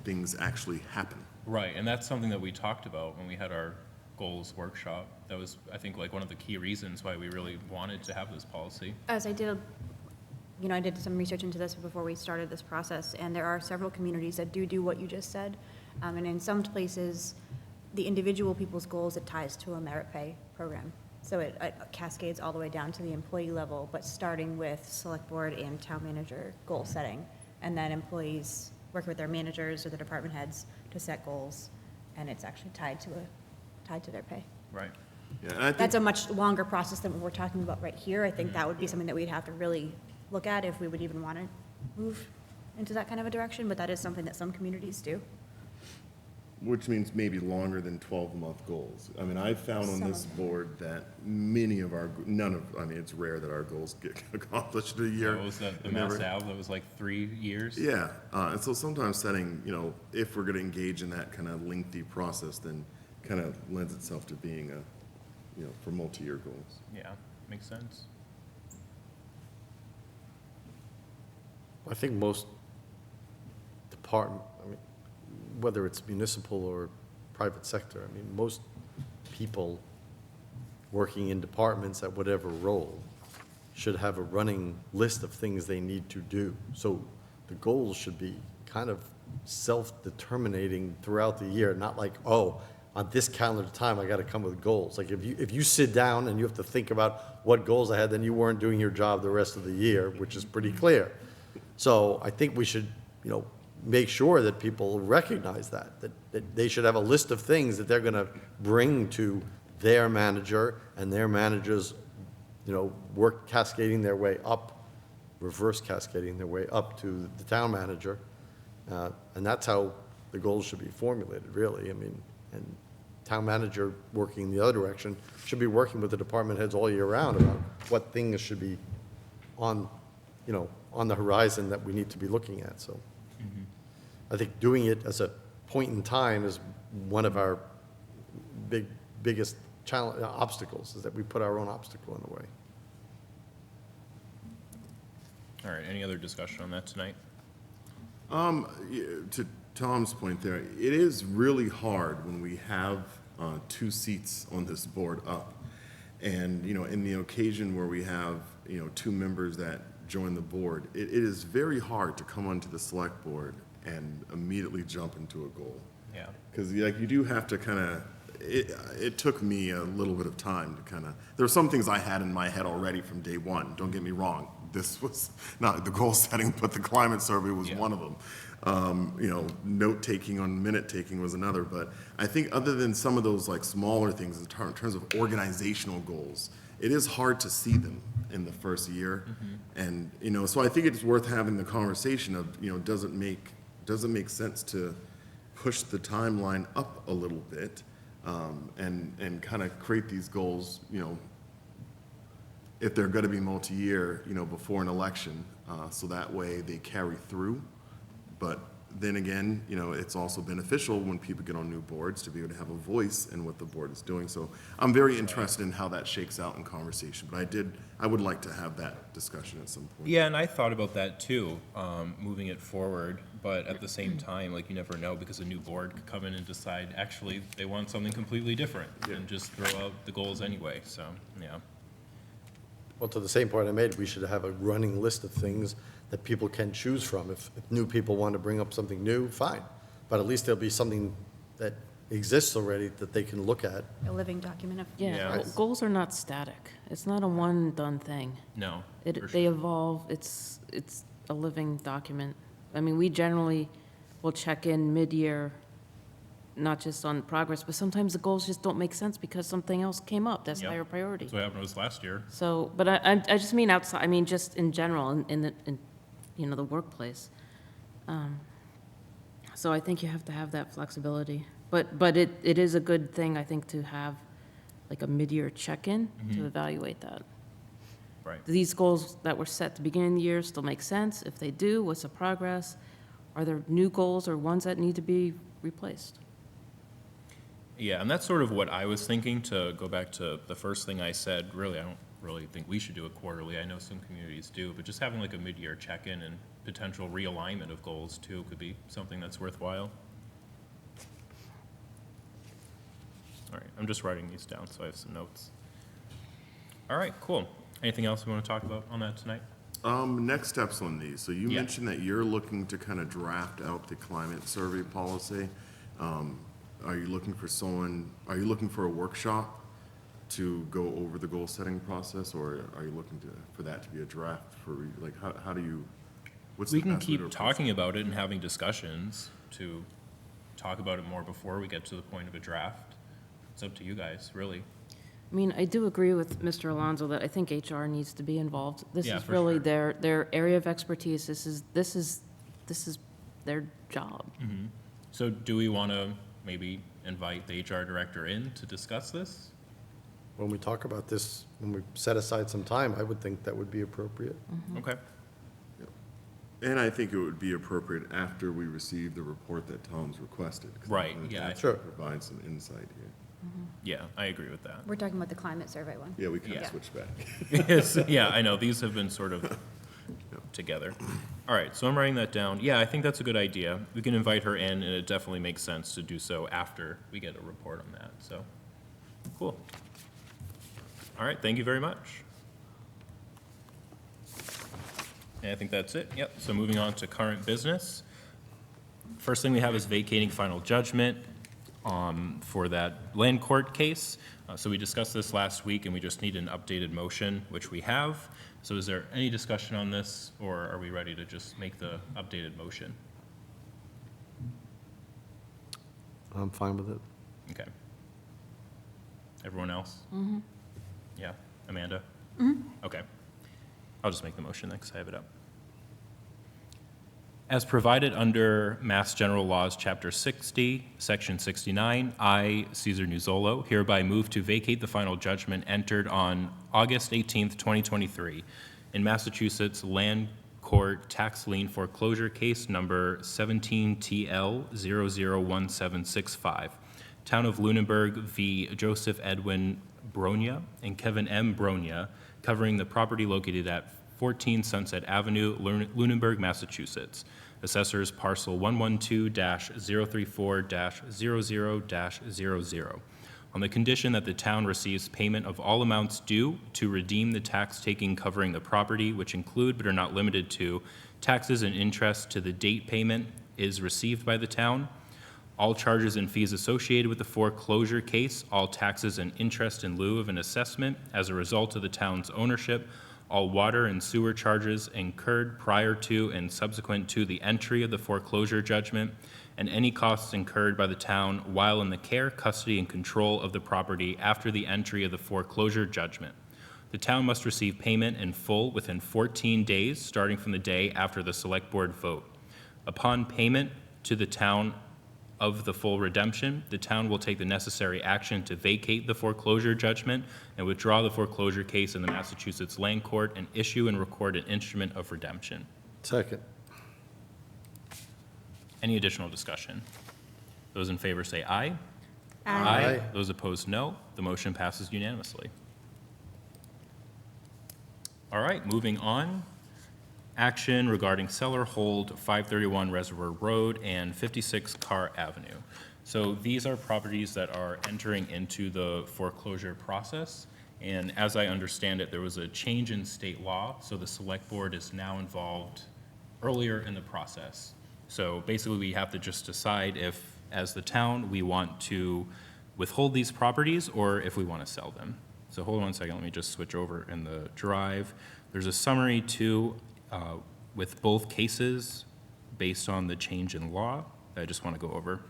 things actually happen. Right, and that's something that we talked about when we had our goals workshop. That was, I think, like one of the key reasons why we really wanted to have this policy. As I did, I did some research into this before we started this process, and there are several communities that do what you just said. And in some places, the individual people's goals, it ties to a merit pay program. So it cascades all the way down to the employee level, but starting with select board and town manager goal setting. And then employees work with their managers or the department heads to set goals, and it's actually tied to their pay. Right. Yeah, and I think, That's a much longer process than what we're talking about right here. I think that would be something that we'd have to really look at if we would even want to move into that kind of a direction, but that is something that some communities do. which means maybe longer than 12-month goals. I mean, I've found on Some this of them. board that many of our, none of, I mean, it's rare that our goals get accomplished in a year. What was that, the And Mass never- Ave, that was like 3 years? Yeah, and so sometimes setting, if we're gonna engage in that kind of lengthy process, then kind of lends itself to being for multi-year goals. Yeah, makes sense. I think most whether it's municipal or private sector, I mean, most people working in departments at whatever role should have a running list of things they need to do. So the goals should be kind of self-determinating throughout the year, not like, oh, on this calendar time, I got to come with goals. Like if you sit down and you have to think about what goals I had, then you weren't doing your job the rest of the year, which is pretty clear. So I think we should, make sure that people recognize that they should have a list of things that they're going to bring to their manager, and their managers, work cascading their way up, reverse cascading their way up to the town manager. And that's how the goals should be formulated, really. I mean, and town manager working the other direction should be working with the department heads all year round about what things should be on the horizon that we need to be looking at, so. I think doing it as a point in time is one of our biggest obstacles, is that we put our own obstacle in the way. All right, any other discussion on that tonight? To Tom's point there, it is really hard when we have 2 seats on this board up. And, in the occasion where we have, 2 members that join the board, it is very hard to come onto the select board and immediately jump into a goal. Yeah. Because you do have to kind of, it took me a little bit of time to kind of, there were some things I had in my head already from day one, don't get me wrong. This was not the goal setting, but the climate survey was Yeah. one of them. Note-taking on minute-taking was another. But I think other than some of those like smaller things in terms of organizational goals, it is hard to see them in the first year. And, so I think it's worth having the conversation of, does it make sense to push the timeline up a little bit, and kind of create these goals, if they're going to be multi-year, before an election, so that way they carry through. But then again, it's also beneficial when people get on new boards to be able to have a voice in what the board is doing. So I'm very interested in how that shakes out in conversation, but I would like to have that discussion at some point. Yeah, and I thought about that too, moving it forward, but at the same time, like, you never know, because a new board could come in and decide, actually, they want something completely different, and just throw out the goals anyway, so, yeah. Well, to the same point I made, we should have a running list of things that people can choose from. If new people want to bring up something new, fine. But at least there'll be something that exists already that they can look at. A living document of. Yeah. Yeah, goals are not static. It's not a one-done thing. No. They for sure. evolve, it's a living document. I mean, we generally will check in mid-year, not just on progress, but sometimes the goals just don't make sense because something else came up that's Yep. higher priority. That's what happened to us last year. So, but I just mean outside, I mean, just in general, in the workplace. So I think you have to have that flexibility. But it is a good thing, I think, to have like a mid-year check-in to evaluate that. Right. Do these goals that were set at the beginning of the year still make sense? If they do, what's the progress? Are there new goals or ones that need to be replaced? Yeah, and that's sort of what I was thinking, to go back to the first thing I said. Really, I don't really think we should do it quarterly. I know some communities do, but just having like a mid-year check-in and potential realignment of goals too could be something that's worthwhile. All right, I'm just writing these down, so I have some notes. All right, cool. Anything else we want to talk about on that tonight? Next steps on these. So you Yeah. mentioned that you're looking to kind of draft out the climate survey policy. Are you looking for a workshop to go over the goal-setting process, or are you looking for that to be a draft for, like, how do you, what's the We can best way to keep approach talking about it and having discussions to talk about it more before we get to the point of a draft. It's up to you guys, really. I mean, I do agree with Mr. Alonso that I think HR needs to be involved. This Yeah, is for really sure. their area of expertise. This is their job. So do we want to maybe invite the HR director in to discuss this? When we talk about this, when we set aside some time, I would think that would be appropriate. Okay. And I think it would be appropriate after we receive the report that Tom's requested. 'cause Right, that yeah. Sure. Provides some insight here. Yeah, I agree with that. We're talking about the climate survey one. Yeah, we kind of Yeah. switched back. Yes, yeah, I know, these have been sort of together. All right, so I'm writing that down. Yeah, I think that's a good idea. We can invite her in, and it definitely makes sense to do so after we get a report on that, so, cool. All right, thank you very much. And I think that's it, yep, so moving on to current business. First thing we have is vacating final judgment for that land court case. So we discussed this last week, and we just need an updated motion, which we have. So is there any discussion on this, or are we ready to just make the updated motion? I'm fine with it. Okay. Everyone else? Yeah, Amanda? Okay. I'll just make the motion then, because I have it up. As provided under Mass General Laws, Chapter 60, Section 69, I, Cesar Nuzolo, hereby move to vacate the final judgment entered on August 18th, 2023, in Massachusetts Land Court Tax Lien Foreclosure Case Number 17TL001765, Town of Lunenburg v. Joseph Edwin Bronya and Kevin M. Bronya, covering the property located at 14 Sunset Avenue, Lunenburg, Massachusetts. Assessors parcel 112-034-00-00, on the condition that the town receives payment of all amounts due to redeem the tax taking covering the property, which include but are not limited to taxes and interest to the date payment is received by the town, all charges and fees associated with the foreclosure case, all taxes and interest in lieu of an assessment as a result of the town's ownership, all water and sewer charges incurred prior to and subsequent to the entry of the foreclosure judgment, and any costs incurred by the town while in the care, custody, and control of the property after the entry of the foreclosure judgment. The town must receive payment in full within 14 days, starting from the day after the select board vote. Upon payment to the town of the full redemption, the town will take the necessary action to vacate the foreclosure judgment and withdraw the foreclosure case in the Massachusetts Land Court and issue and record an instrument of redemption. Second. Any additional discussion? Those in favor say aye. Aye. Those opposed, no. The motion passes unanimously. All right, moving on. Action regarding cellar hold 531 Reservoir Road and 56 Carr Avenue. So these are properties that are entering into the foreclosure process. And as I understand it, there was a change in state law, so the select board is now involved earlier in the process. So basically, we have to just decide if, as the town, we want to withhold these properties or if we want to sell them. So hold on one second, let me just switch over in the drive. There's a summary too, with both cases based on the change in law that I just want to go over.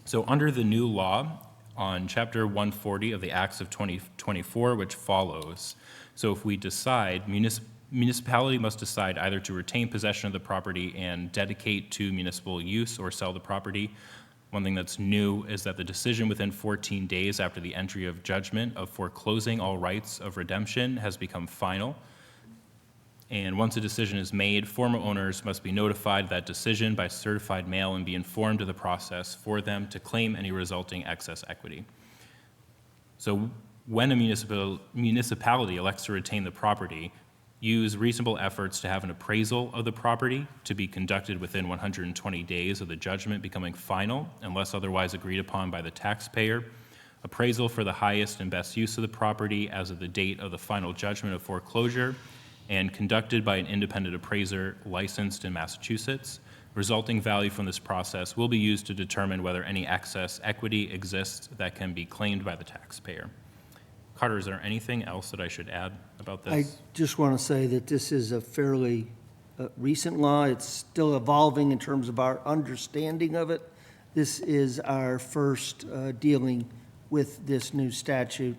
So under the new law, on Chapter 140 of the Acts of 2024, which follows, so if we decide, municipality must decide either to retain possession of the property and dedicate to municipal use or sell the property. One thing that's new is that the decision within 14 days after the entry of judgment of foreclosing all rights of redemption has become final. And once a decision is made, former owners must be notified of that decision by certified mail and be informed of the process for them to claim any resulting excess equity. So when a municipality elects to retain the property, use reasonable efforts to have an appraisal of the property to be conducted within 120 days of the judgment becoming final, unless otherwise agreed upon by the taxpayer, appraisal for the highest and best use of the property as of the date of the final judgment of foreclosure, and conducted by an independent appraiser licensed in Massachusetts. Resulting value from this process will be used to determine whether any excess equity exists that can be claimed by the taxpayer. Carter, is there anything else that I should add about I this? just want to say that this is a fairly recent law. It's still evolving in terms of our understanding of it. This is our first dealing with this new statute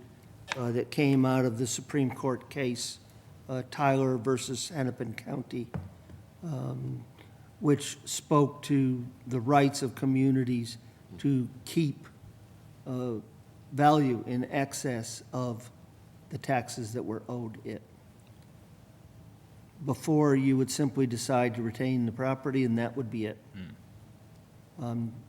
that came out of the Supreme Court case, Tyler versus Hennepin County, which spoke to the rights of communities to keep value in excess of the taxes that were owed it. Before, you would simply decide to retain the property, and that would be it.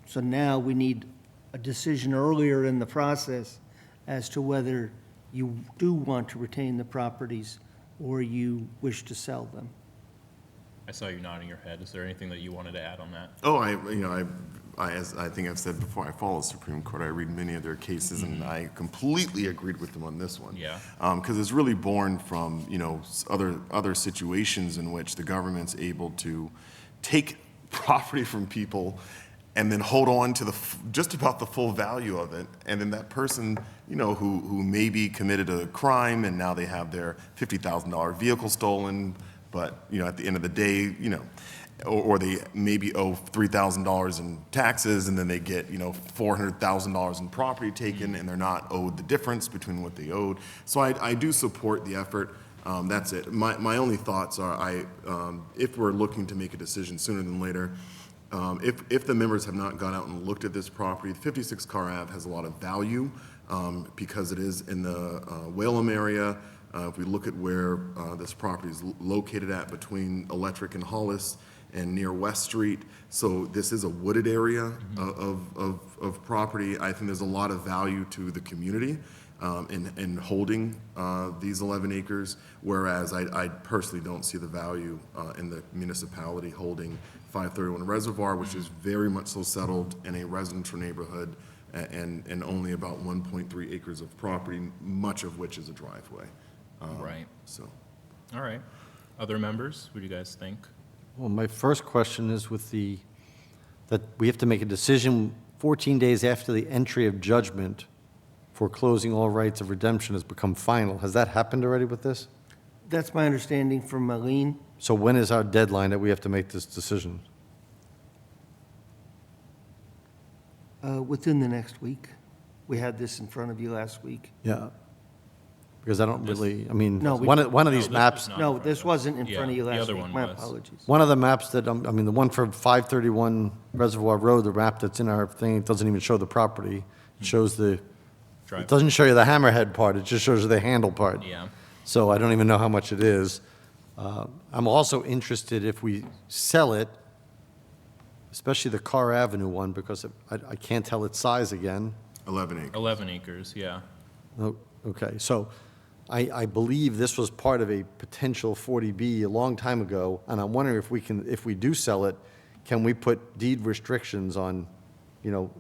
So now we need a decision earlier in the process as to whether you do want to retain the properties or you wish to sell them. I saw you nodding your head. Is there anything that you wanted to add on that? Oh, as I think I've said before, I follow the Supreme Court. I read many of their cases, and I completely agreed with them on this one. Yeah. Because it's really born from, other situations in which the government's able to take property from people and then hold on to just about the full value of it. And then that person, who maybe committed a crime and now they have their $50,000 vehicle stolen, but, at the end of the day, or they maybe owe $3,000 in taxes, and then they get, $400,000 in property taken, and they're not owed the difference between what they owed. So I do support the effort. That's it. My only thoughts are, if we're looking to make a decision sooner than later, if the members have not gone out and looked at this property, 56 Carr Ave has a lot of value because it is in the Whalum area. If we look at where this property is located at between Electric and Hollis and near West Street, so this is a wooded area of property. I think there's a lot of value to the community in holding these 11 acres, whereas I personally don't see the value in the municipality holding 531 Reservoir, which is very much so settled in a residential neighborhood and only about 1.3 acres of property, much of which is a driveway. Right. So, All right. Other members, what do you guys think? Well, my first question is that we have to make a decision 14 days after the entry of judgment, foreclosing all rights of redemption has become final. Has that happened already with this? That's my understanding from Marlene. So when is our deadline that we have to make this decision? Within the next week. We had this in front of you last week. Yeah. Because I don't really, No, we- one of No, these this maps, was not. No, this wasn't in front of you Yeah, the last other week. one My was. apologies. one of the maps that, the one for 531 Reservoir Road, the map that's in our thing, it doesn't even show the property. It shows it Drive. doesn't show you the hammerhead part, it just shows you the handle part. Yeah. So I don't even know how much it is. I'm also interested if we sell it, especially the Carr Avenue one, because I can't tell its size again. 11 acres. 11 acres, yeah. Oh, okay, so I believe this was part of a potential 40B a long time ago, and I'm wondering if we do sell it, can we put deed restrictions on,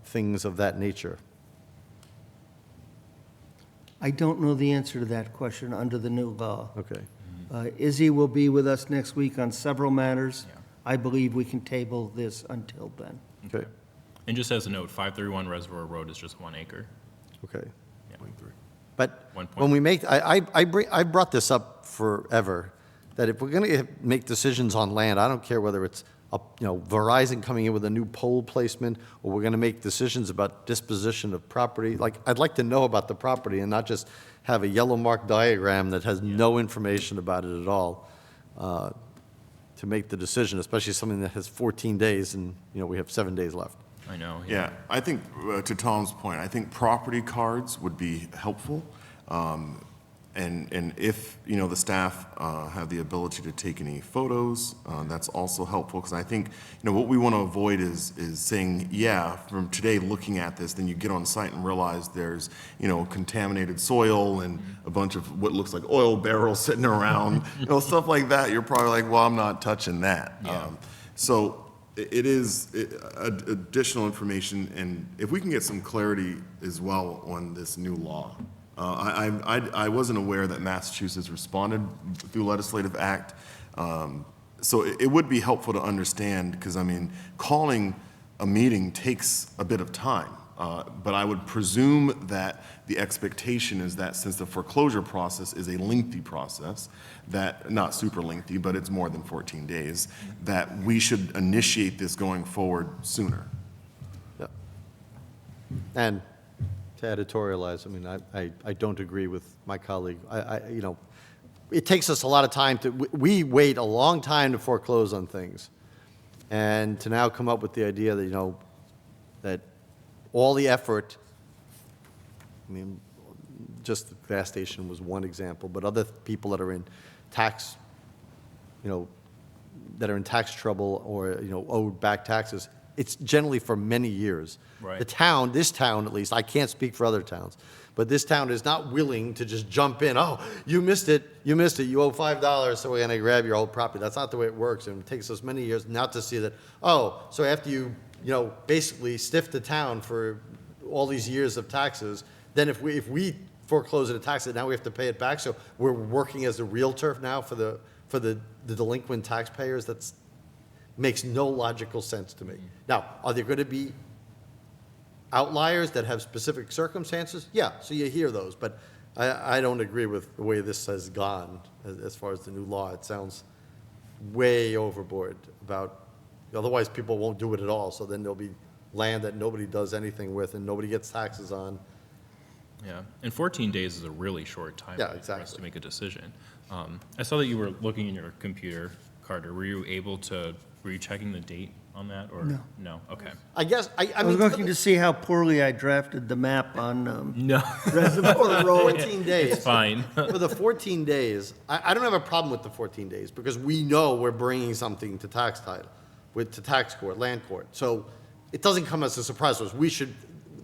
things of that nature? I don't know the answer to that question under the new law. Okay, Izzy will be with us next week on several matters. I believe we can table this until then. okay, And just as a note, 531 Reservoir Road is just 1 acre. okay. Yeah. But 1 point. when we make, I brought this up forever, that if we're going to make decisions on land, I don't care whether it's, Verizon coming in with a new pole placement, or we're going to make decisions about disposition of property. Like, I'd like to know about the property and not just have a yellow mark diagram that has no information about it at all to make the decision, especially something that has 14 days and, we have 7 days left. I know. Yeah, I think, to Tom's point, I think property cards would be helpful. And if, the staff have the ability to take any photos, that's also helpful, because I think, what we want to avoid is saying, yeah, from today looking at this, then you get on site and realize there's, contaminated soil and a bunch of what looks like oil barrels sitting around, stuff like that. You're probably like, well, I'm not touching that. Yeah. So it is additional information, and if we can get some clarity as well on this new law. I wasn't aware that Massachusetts responded through legislative act. So it would be helpful to understand, because, I mean, calling a meeting takes a bit of time. But I would presume that the expectation is that since the foreclosure process is a lengthy process, that, not super lengthy, but it's more than 14 days, that we should initiate this going forward sooner. Yeah. And to editorialize, I mean, I don't agree with my colleague. You know, it takes us a lot of time we wait a long time to foreclose on things. And to now come up with the idea that, you know, that all the effort, I mean, just the gas station was one example, but other people that are in tax, you know, that are in tax trouble or, you know, owed back taxes, it's generally for many years. Right. The town, this town at least, I can't speak for other towns, but this town is not willing to just jump in. Oh, you missed it, you owe $5, so we're gonna grab your whole property. That's not the way it works, and it takes us many years not to see that, oh, so after you know, basically stiff the town for all these years of taxes, then if we foreclose at a tax, now we have to pay it back, so we're working as a realtor now for the delinquent taxpayers. That's makes no logical sense to me. Now, are there going to be outliers that have specific circumstances? Yeah, so you hear those, but I don't agree with the way this has gone as far as the new law. It sounds way overboard about, otherwise people won't do it at all, so then there'll be land that nobody does anything with and nobody gets taxes on. Yeah, and 14 days is a really short time Yeah, for us exactly. to make a decision. I saw that you were looking in your computer, Carter. Were you checking the date on that, or? No. No, okay. I guess, I I was mean, looking to see how poorly I drafted the map on No, Reservoir Road. 14 days. it's fine. For the 14 days, I don't have a problem with the 14 days, because we know we're bringing something to tax title, to tax court, land court. So it doesn't come as a surprise to us.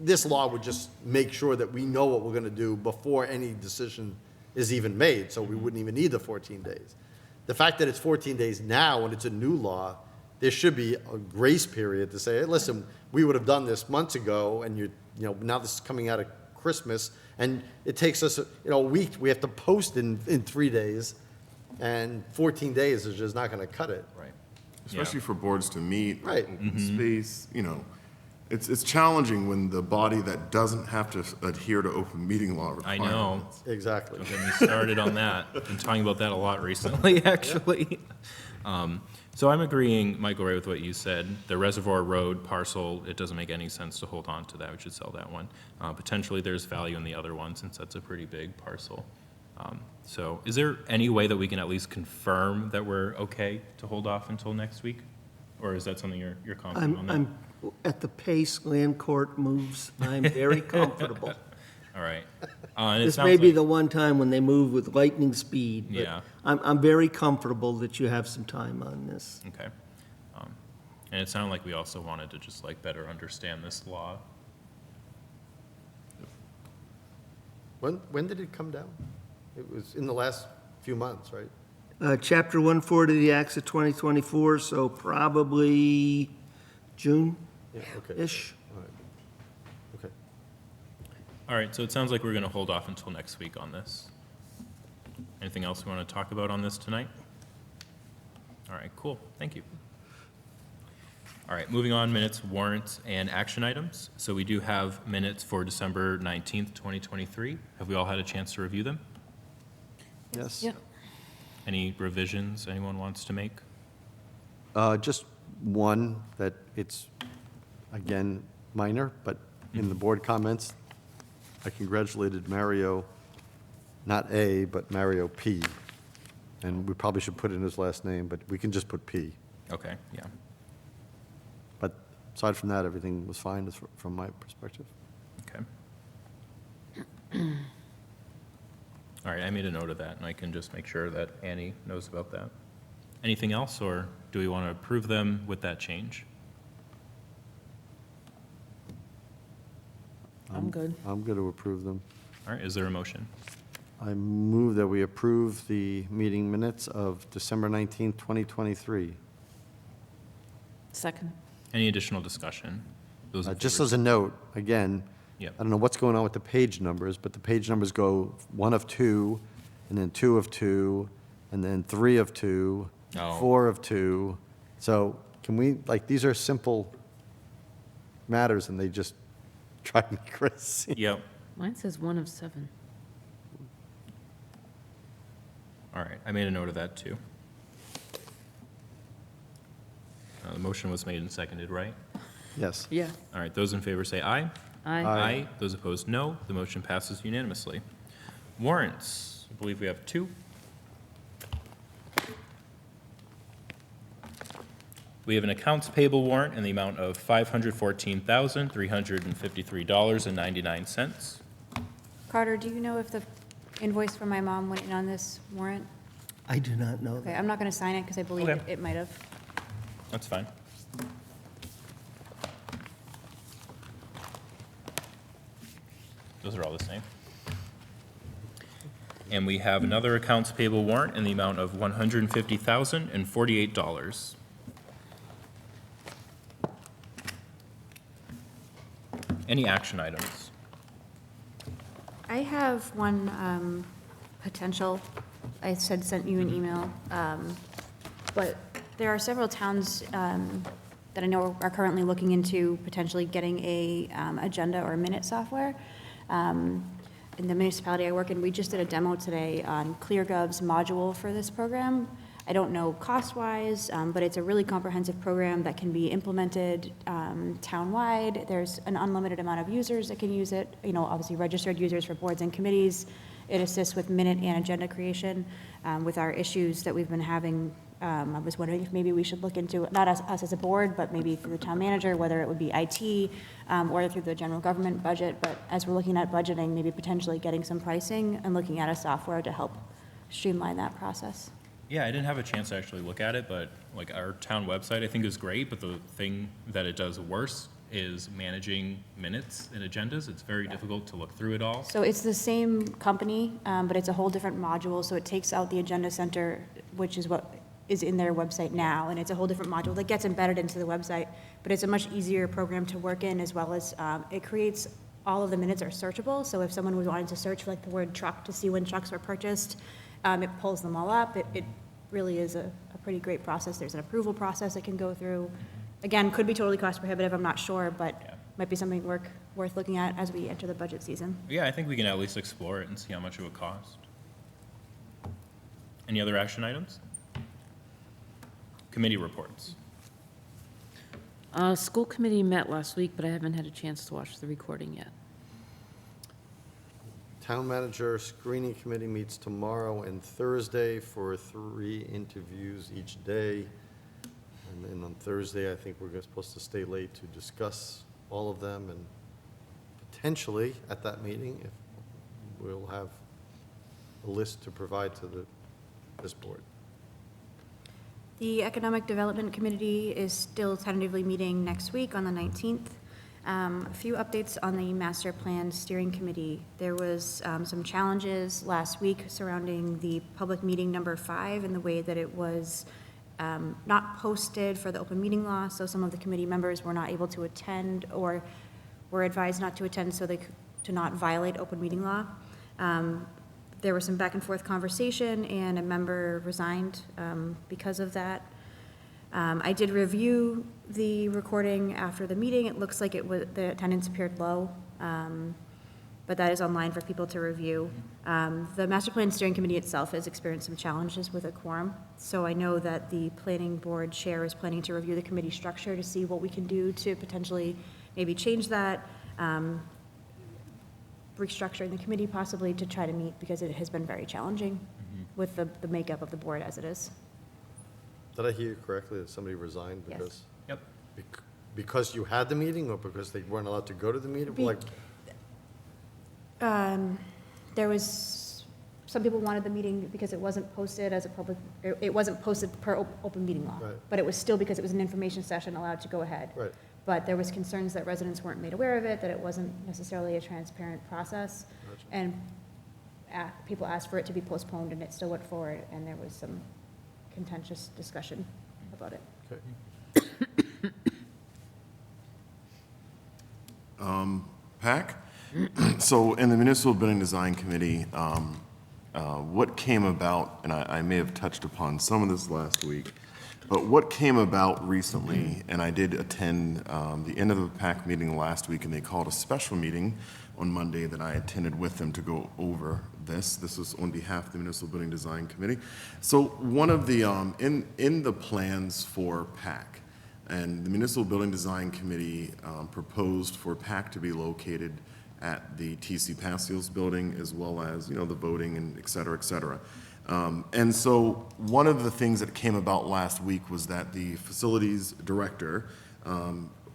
This law would just make sure that we know what we're going to do before any decision is even made, so we wouldn't even need the 14 days. The fact that it's 14 days now and it's a new law, there should be a grace period to say, hey, listen, we would have done this months ago, and now this is coming out of Christmas, and it takes us, a week. We have to post in 3 days, and 14 days is just not going to cut it. Right. Especially for boards to meet. Right. Open space, it's challenging when the body that doesn't have to adhere to open meeting law I requirements. know. Exactly. Don't get me started on that. Been talking about that a lot recently, actually. So I'm agreeing, Michael, right with what you said. The Reservoir Road parcel, it doesn't make any sense to hold on to that. We should sell that one. Potentially, there's value in the other one, since that's a pretty big parcel. So is there any way that we can at least confirm that we're okay to hold off until next week? Or is that something you're confident on that? I'm, at the pace land court moves, I'm very comfortable. All right. And it This sounds may be like- the one time when they move with lightning speed, but Yeah. I'm very comfortable that you have some time on this. Okay. And it sounded like we also wanted to just better understand this law. When did it come down? It was in the last few months, right? Chapter 140 of the Acts of 2024, so probably June-ish. Yeah, okay. All right. Okay. All right, so it sounds like we're going to hold off until next week on this. Anything else we want to talk about on this tonight? All right, cool, thank you. All right, moving on, minutes, warrants, and action items. So we do have minutes for December 19th, 2023. Have we all had a chance to review them? Yes? Yep. Any revisions anyone wants to make? Just one, that it's, again, minor, but in the board comments, I congratulated Mario, not A, but Mario P. And we probably should put in his last name, but we can just put P. Okay, yeah. But aside from that, everything was fine from my perspective. Okay. All right, I made a note of that, and I can just make sure that Annie knows about that. Anything else, or do we want to approve them with that change? I'm good. I'm going to approve them. All right, is there a motion? I move that we approve the meeting minutes of December 19th, 2023. Second. Any additional discussion? Those in Just favor as a note, again, Yep. I don't know what's going on with the page numbers, but the page numbers go 1 of 2, and then 2 of 2, and then 3 of 2, Oh. 4 of 2. So can we, like, these are simple matters, and they just drive me crazy. Yep. Mine says 1 of 7. All right, I made a note of that, too. The motion was made and seconded, right? Yes. Yeah. All right, those in favor say aye. Aye. Those opposed, no. The motion passes unanimously. Warrants, I believe we have 2. We have an accounts payable warrant in the amount of $514,353.99. Carter, do you know if the invoice from my mom went in on this warrant? I do not know Okay, that. I'm not going to sign it because I believe Okay. it might have. That's fine. Those are all the same. And we have another accounts payable warrant in the amount of $150,048. Any action items? I have one potential. I said sent you an email, but there are several towns that I know are currently looking into potentially getting a agenda or minute software. In the municipality I work in, we just did a demo today on ClearGov's module for this program. I don't know cost-wise, but it's a really comprehensive program that can be implemented town-wide. There's an unlimited amount of users that can use it, you know, obviously registered users for boards and committees. It assists with minute and agenda creation. With our issues that we've been having, I was wondering if maybe we should look into, not us as a board, but maybe through the town manager, whether it would be IT or through the general government budget. But as we're looking at budgeting, maybe potentially getting some pricing and looking at a software to help streamline that process. Yeah, I didn't have a chance to actually look at it, but like our town website, I think is great, but the thing that it does worse is managing minutes and agendas. It's very difficult to look through it all. So it's the same company, but it's a whole different module. So it takes out the Agenda Center, which is what is in their website now, and it's a whole different module that gets embedded into the website. But it's a much easier program to work in, as well as it creates, all of the minutes are searchable. So if someone was wanting to search for like the word truck to see when trucks were purchased, it pulls them all up. It really is a pretty great process. There's an approval process it can go through. Again, could be totally cost prohibitive, I'm not sure, but Yeah. might be something worth looking at as we enter the budget season. Yeah, I think we can at least explore it and see how much it would cost. Any other action items? Committee reports. School committee met last week, but I haven't had a chance to watch the recording yet. Town manager screening committee meets tomorrow and Thursday for 3 interviews each day. And then on Thursday, I think we're supposed to stay late to discuss all of them, and potentially at that meeting, if we'll have a list to provide to this board. The Economic Development Committee is still tentatively meeting next week on the 19th. A few updates on the Master Plan Steering Committee. There was some challenges last week surrounding the public meeting number 5 and the way that it was not posted for the open meeting law, so some of the committee members were not able to attend or were advised not to attend so to not violate open meeting law. There was some back and forth conversation, and a member resigned because of that. I did review the recording after the meeting. It looks like the attendance appeared low, but that is online for people to review. The Master Plan Steering Committee itself has experienced some challenges with a quorum, so I know that the planning board chair is planning to review the committee structure to see what we can do to potentially maybe change that, restructuring the committee possibly to try to meet, because it has been very challenging with the makeup of the board as it is. Did I hear you correctly, that somebody resigned Yes. because? Yep. Because you had the meeting, or because they weren't allowed to go to the meeting? Be- Like, There was, some people wanted the meeting because it wasn't posted as a public, it wasn't posted per open meeting law. Right. But it was still, because it was an information session, allowed to go ahead. Right. But there was concerns that residents weren't made aware of it, that it wasn't necessarily a transparent process. Gotcha. And people asked for it to be postponed, and it still went forward, and there was some contentious discussion about it. okay. PAC. So in the Municipal Building Design Committee, what came about, and I may have touched upon some of this last week, but what came about recently, and I did attend the end of the PAC meeting last week, and they called a special meeting on Monday that I attended with them to go over this. This was on behalf of the Municipal Building Design Committee. So one of the, in the plans for PAC, and the Municipal Building Design Committee proposed for PAC to be located at the TC Passios building, as well as, the voting and et cetera, et cetera. And so one of the things that came about last week was that the facilities director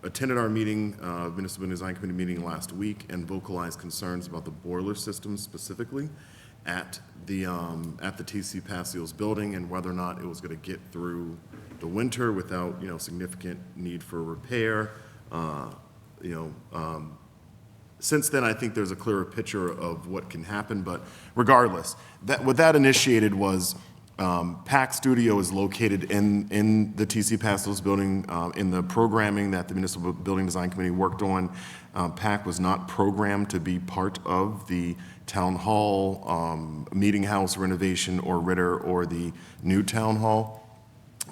attended our meeting, Municipal Design Committee meeting last week, and vocalized concerns about the boiler system specifically at the TC Passios building, and whether or not it was going to get through the winter without, significant need for repair. Since then, I think there's a clearer picture of what can happen, but regardless, what that initiated was PAC Studio is located in the TC Passios building. In the programming that the Municipal Building Design Committee worked on, PAC was not programmed to be part of the Town Hall, Meeting House renovation, or Ritter, or the new Town Hall.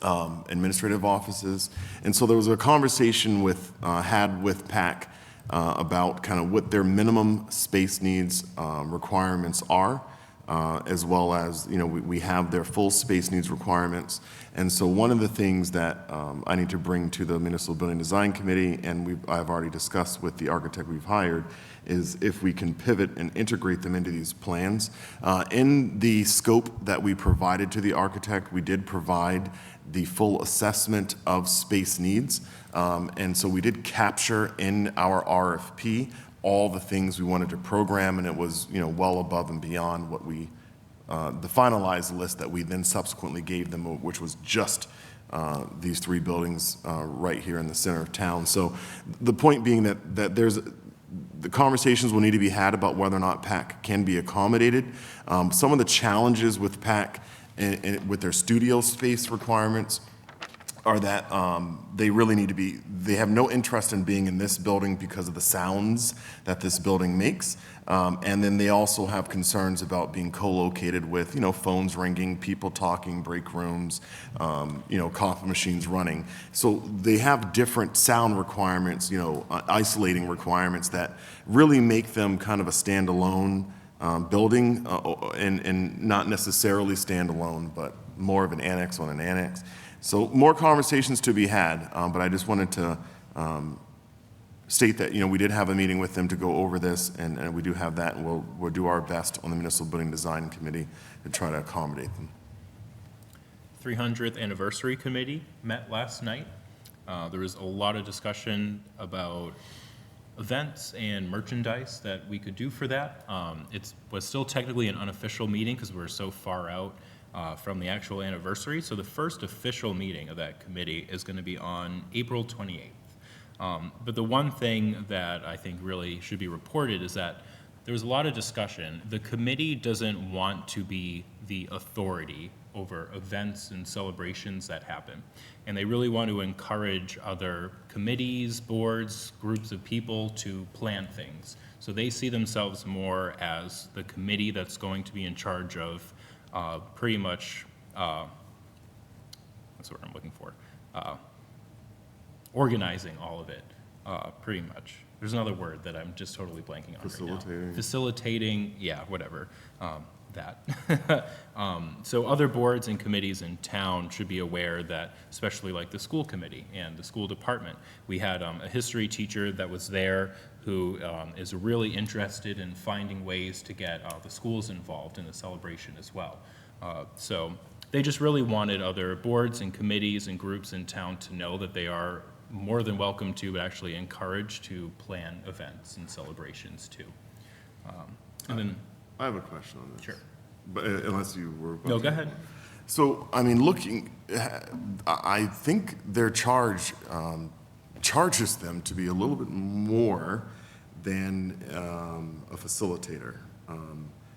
Administrative offices. And so there was a conversation had with PAC about kind of what their minimum space needs requirements are, as well as, we have their full space needs requirements. And so one of the things that I need to bring to the Municipal Building Design Committee, and I've already discussed with the architect we've hired, is if we can pivot and integrate them into these plans. In the scope that we provided to the architect, we did provide the full assessment of space needs. And so we did capture in our RFP all the things we wanted to program, and it was, well above and beyond what we, the finalized list that we then subsequently gave them, which was just these 3 buildings right here in the center of town. So the point being that there's, the conversations will need to be had about whether or not PAC can be accommodated. Some of the challenges with PAC and with their studio space requirements are that they really need to be, they have no interest in being in this building because of the sounds that this building makes. And then they also have concerns about being co-located with, phones ringing, people talking, break rooms, coffee machines running. So they have different sound requirements, isolating requirements that really make them kind of a standalone building, and not necessarily standalone, but more of an annex on an annex. So more conversations to be had, but I just wanted to state that, we did have a meeting with them to go over this, and we do have that, and we'll do our best on the Municipal Building Design Committee to try to accommodate them. 300th Anniversary Committee met last night. There was a lot of discussion about events and merchandise that we could do for that. It was still technically an unofficial meeting because we're so far out from the actual anniversary. So the first official meeting of that committee is going to be on April 28th. But the one thing that I think really should be reported is that there was a lot of discussion. The committee doesn't want to be the authority over events and celebrations that happen. And they really want to encourage other committees, boards, groups of people to plan things. So they see themselves more as the committee that's going to be in charge of pretty much, what's the word I'm looking for? Organizing all of it, pretty much. There's another word that I'm just totally blanking on right now. Facilitating, yeah, whatever, that. So other boards and committees in town should be aware that, especially like the school committee and the school department, we had a history teacher that was there who is really interested in finding ways to get the schools involved in the celebration as well. So they just really wanted other boards and committees and groups in town to know that they are more than welcome to, but actually encouraged to plan events and celebrations too. And then, I have a question on this. Sure. But unless you were. No, go ahead. So, I mean, I think their charge charges them to be a little bit more than a facilitator.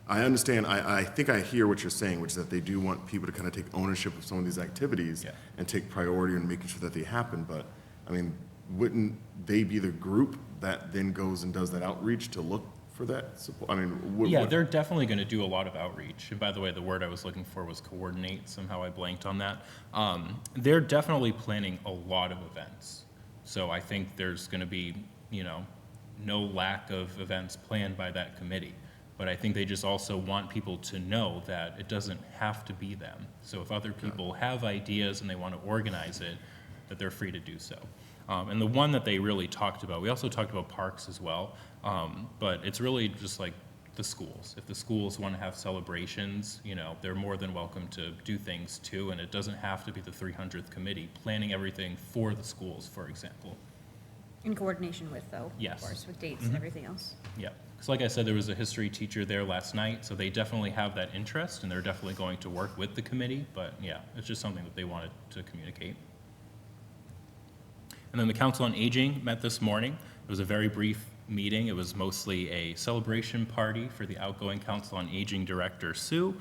I understand, I think I hear what you're saying, which is that they do want people to kind of take ownership of some of these activities and take priority in making sure that they happen, but, I mean, wouldn't they be the group that then goes and does that outreach to look for that support? I mean, Yeah, they're definitely going to do a lot of outreach. And by the way, the word I was looking for was coordinate. Somehow I blanked on that. They're definitely planning a lot of events. So I think there's going to be, no lack of events planned by that committee. But I think they just also want people to know that it doesn't have to be them. So if other people have ideas and they want to organize it, that they're free to do so. And the one that they really talked about, we also talked about parks as well, but it's really just like the schools. If the schools want to have celebrations, they're more than welcome to do things too, and it doesn't have to be the 300th committee planning everything for the schools, for example. In coordination with, though, Yes. of course, with dates and everything else. Yeah, because like I said, there was a history teacher there last night, so they definitely have that interest, and they're definitely going to work with the committee, but yeah, it's just something that they wanted to communicate. And then the Council on Aging met this morning. It was a very brief meeting. It was mostly a celebration party for the outgoing Council on Aging Director, Sue.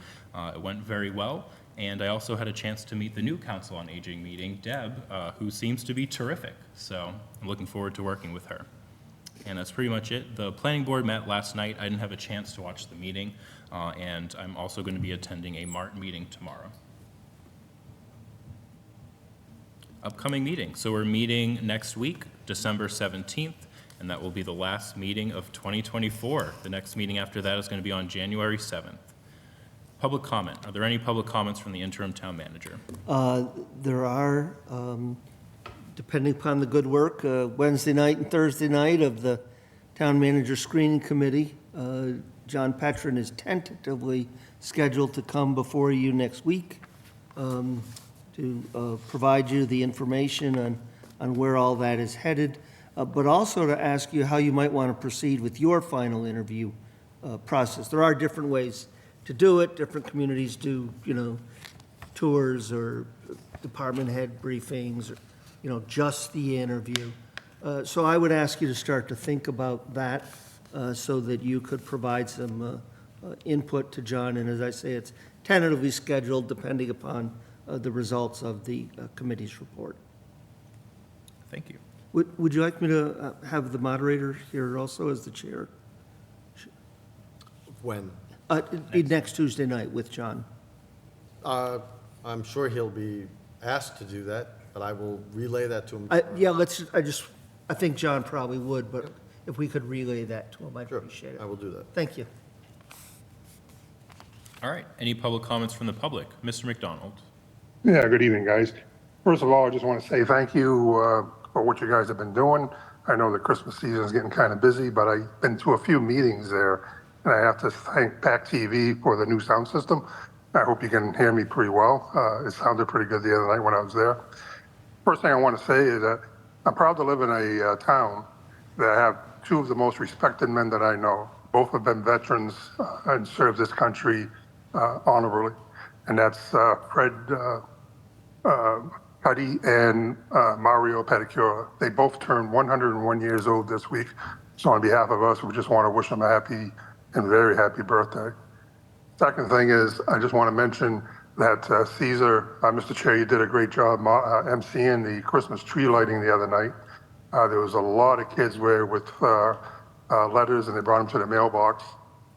It went very well. And I also had a chance to meet the new Council on Aging meeting, Deb, who seems to be terrific. So I'm looking forward to working with her. And that's pretty much it. The planning board met last night. I didn't have a chance to watch the meeting. And I'm also going to be attending a MART meeting tomorrow. Upcoming meeting. So we're meeting next week, December 17th, and that will be the last meeting of 2024. The next meeting after that is going to be on January 7th. Public comment. Are there any public comments from the interim town manager? There are, depending upon the good work, Wednesday night and Thursday night of the Town Manager Screening Committee. John Petrin is tentatively scheduled to come before you next week to provide you the information on where all that is headed, but also to ask you how you might want to proceed with your final interview process. There are different ways to do it. Different communities do, tours or department head briefings, or, just the interview. So I would ask you to start to think about that so that you could provide some input to John. And as I say, it's tentatively scheduled depending upon the results of the committee's report. Thank you. Would you like me to have the moderator here also as the chair? When? It'd be next Tuesday night with John. I'm sure he'll be asked to do that, but I will relay that to him. Yeah, I think John probably would, but if we could relay that to him, I'd Sure, appreciate it. I will do that. Thank you. All right. Any public comments from the public? Mr. McDonald. Yeah, good evening, guys. First of all, I just want to say thank you for what you guys have been doing. I know the Christmas season is getting kind of busy, but I've been to a few meetings there, and I have to thank PAC TV for the new sound system. I hope you can hear me pretty well. It sounded pretty good the other night when I was there. First thing I want to say is that I'm proud to live in a town that have two of the most respected men that I know. Both have been veterans and served this country honorably, and that's Fred Cuddy and Mario Pedicura. They both turned 101 years old this week. So on behalf of us, we just want to wish them a happy and very happy birthday. Second thing is, I just want to mention that Caesar, Mr. Chair, you did a great job emceeing the Christmas tree lighting the other night. There was a lot of kids with letters, and they brought them to the mailbox.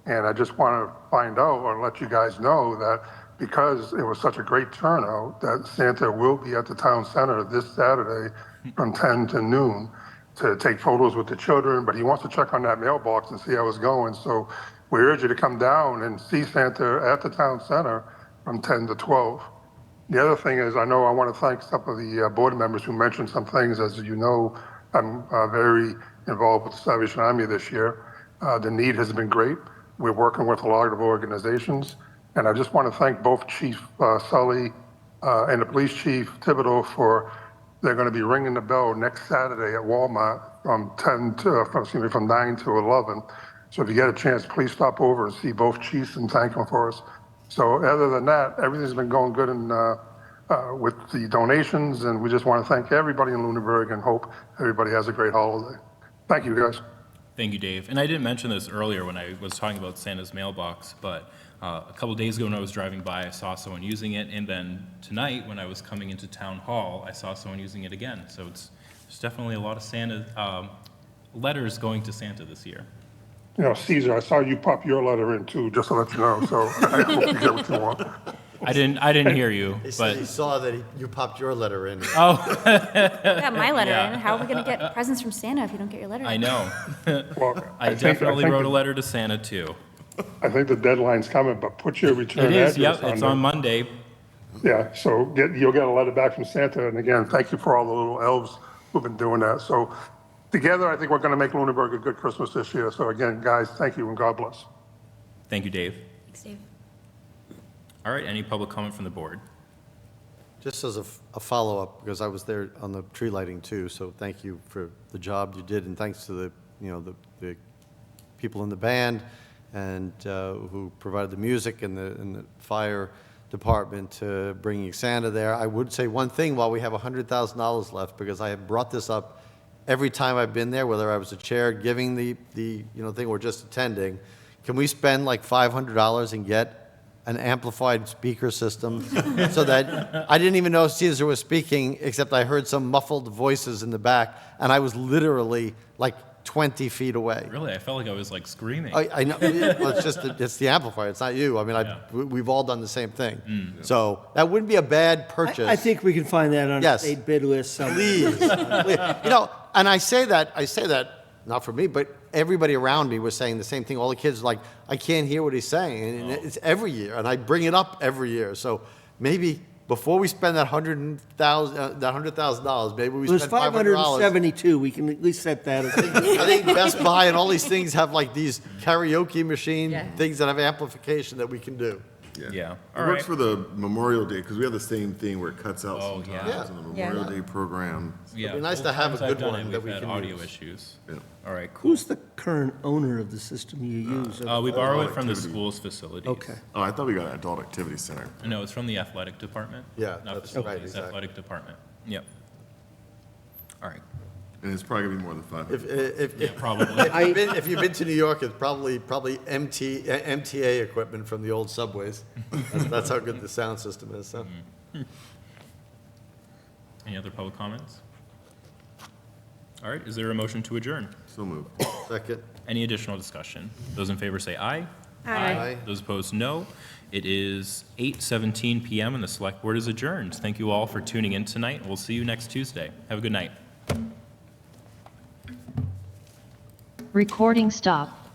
And I just want to find out or let you guys know that because it was such a great turnout, that Santa will be at the town center this Saturday from 10 to noon to take photos with the children, but he wants to check on that mailbox and see how it's going. So we urge you to come down and see Santa at the town center from 10 to 12. The other thing is, I want to thank some of the board members who mentioned some things. As you know, I'm very involved with the Salvation Army this year. The need has been great. We're working with a lot of organizations. And I just want to thank both Chief Sully and the Police Chief Thibodeau they're going to be ringing the bell next Saturday at Walmart from 9 to 11. So if you get a chance, please stop over and see both chiefs and thank them for us. So other than that, everything's been going good with the donations, and we just want to thank everybody in Lunenburg and hope everybody has a great holiday. Thank you, guys. Thank you, Dave. And I didn't mention this earlier when I was talking about Santa's mailbox, but a couple days ago when I was driving by, I saw someone using it, and then tonight when I was coming into town hall, I saw someone using it again. So there's definitely a lot of Santa letters going to Santa this year? You know, Caesar, I saw you pop your letter in too, just to let you know, so I hope you get what you want. I didn't hear you, He said he but, saw that you popped your letter in. oh, I got my letter Yeah. in. How are we going to get presents from Santa if you don't get your letter in? I know. Well, I definitely wrote a letter to Santa too. I think the deadline's coming, but put your return It address is, yep, on it's there. on Monday. Yeah, so you'll get a letter back from Santa, and again, thank you for all the little elves who've been doing that. So together, I think we're gonna make Lunenburg a good Christmas this year. So again, guys, thank you and God bless. Thank you, Dave. Thanks, Dave. All right, any public comment from the board? Just as a follow-up, because I was there on the tree lighting too, so thank you for the job you did, and thanks to the, the people in the band and who provided the music and the fire department bringing Santa there. I would say one thing while we have $100,000 left, because I have brought this up every time I've been there, whether I was a chair giving the thing or just attending. Can we spend like $500 and get an amplified speaker system so that I didn't even know Caesar was speaking, except I heard some muffled voices in the back, and I was literally like 20 feet away. Really, I felt like I was like screaming. I know, well, it's the amplifier, it's not you. I mean, Yeah. we've all done the same thing. So that wouldn't be a bad purchase. I think we can find that on a Yes. state bid list somewhere. Please. And I say that, not for me, but everybody around me was saying the same thing. All the kids were like, I can't hear what he's saying. And it's every year, and I bring it up every year. So maybe before we spend that $100,000, maybe we It was spend $500. 572, we can at least set that as. I think Best Buy and all these things have like these karaoke machine Yeah. things that have amplification that we can do. Yeah, It all works right. for the Memorial Day, because we have the same thing where it cuts out Oh, sometimes yeah. in the Yeah. Memorial Day program. Yeah, be nice to both have a times I've good done one it, that we've we had can audio use. issues. Yeah. All right, cool. Who's the current owner of the system you use? We borrow it from the Activity. school's facilities. Okay. Oh, I thought we got an adult activity center. No, it's from the athletic department. Yeah, Not that's facilities, right, exactly. athletic department. Yep. All right, And it's probably gonna be more than 500. yeah, probably. If you've been to New York, it's probably MTA equipment from the old subways. That's how good the sound system is, so. Any other public comments? All right, is there a motion to adjourn? So moved. Second. Any additional discussion? Those in favor say aye. Aye. Those opposed, no. It is 8:17 PM and the select board is adjourned. Thank you all for tuning in tonight. We'll see you next Tuesday. Have a good night. Recording stop.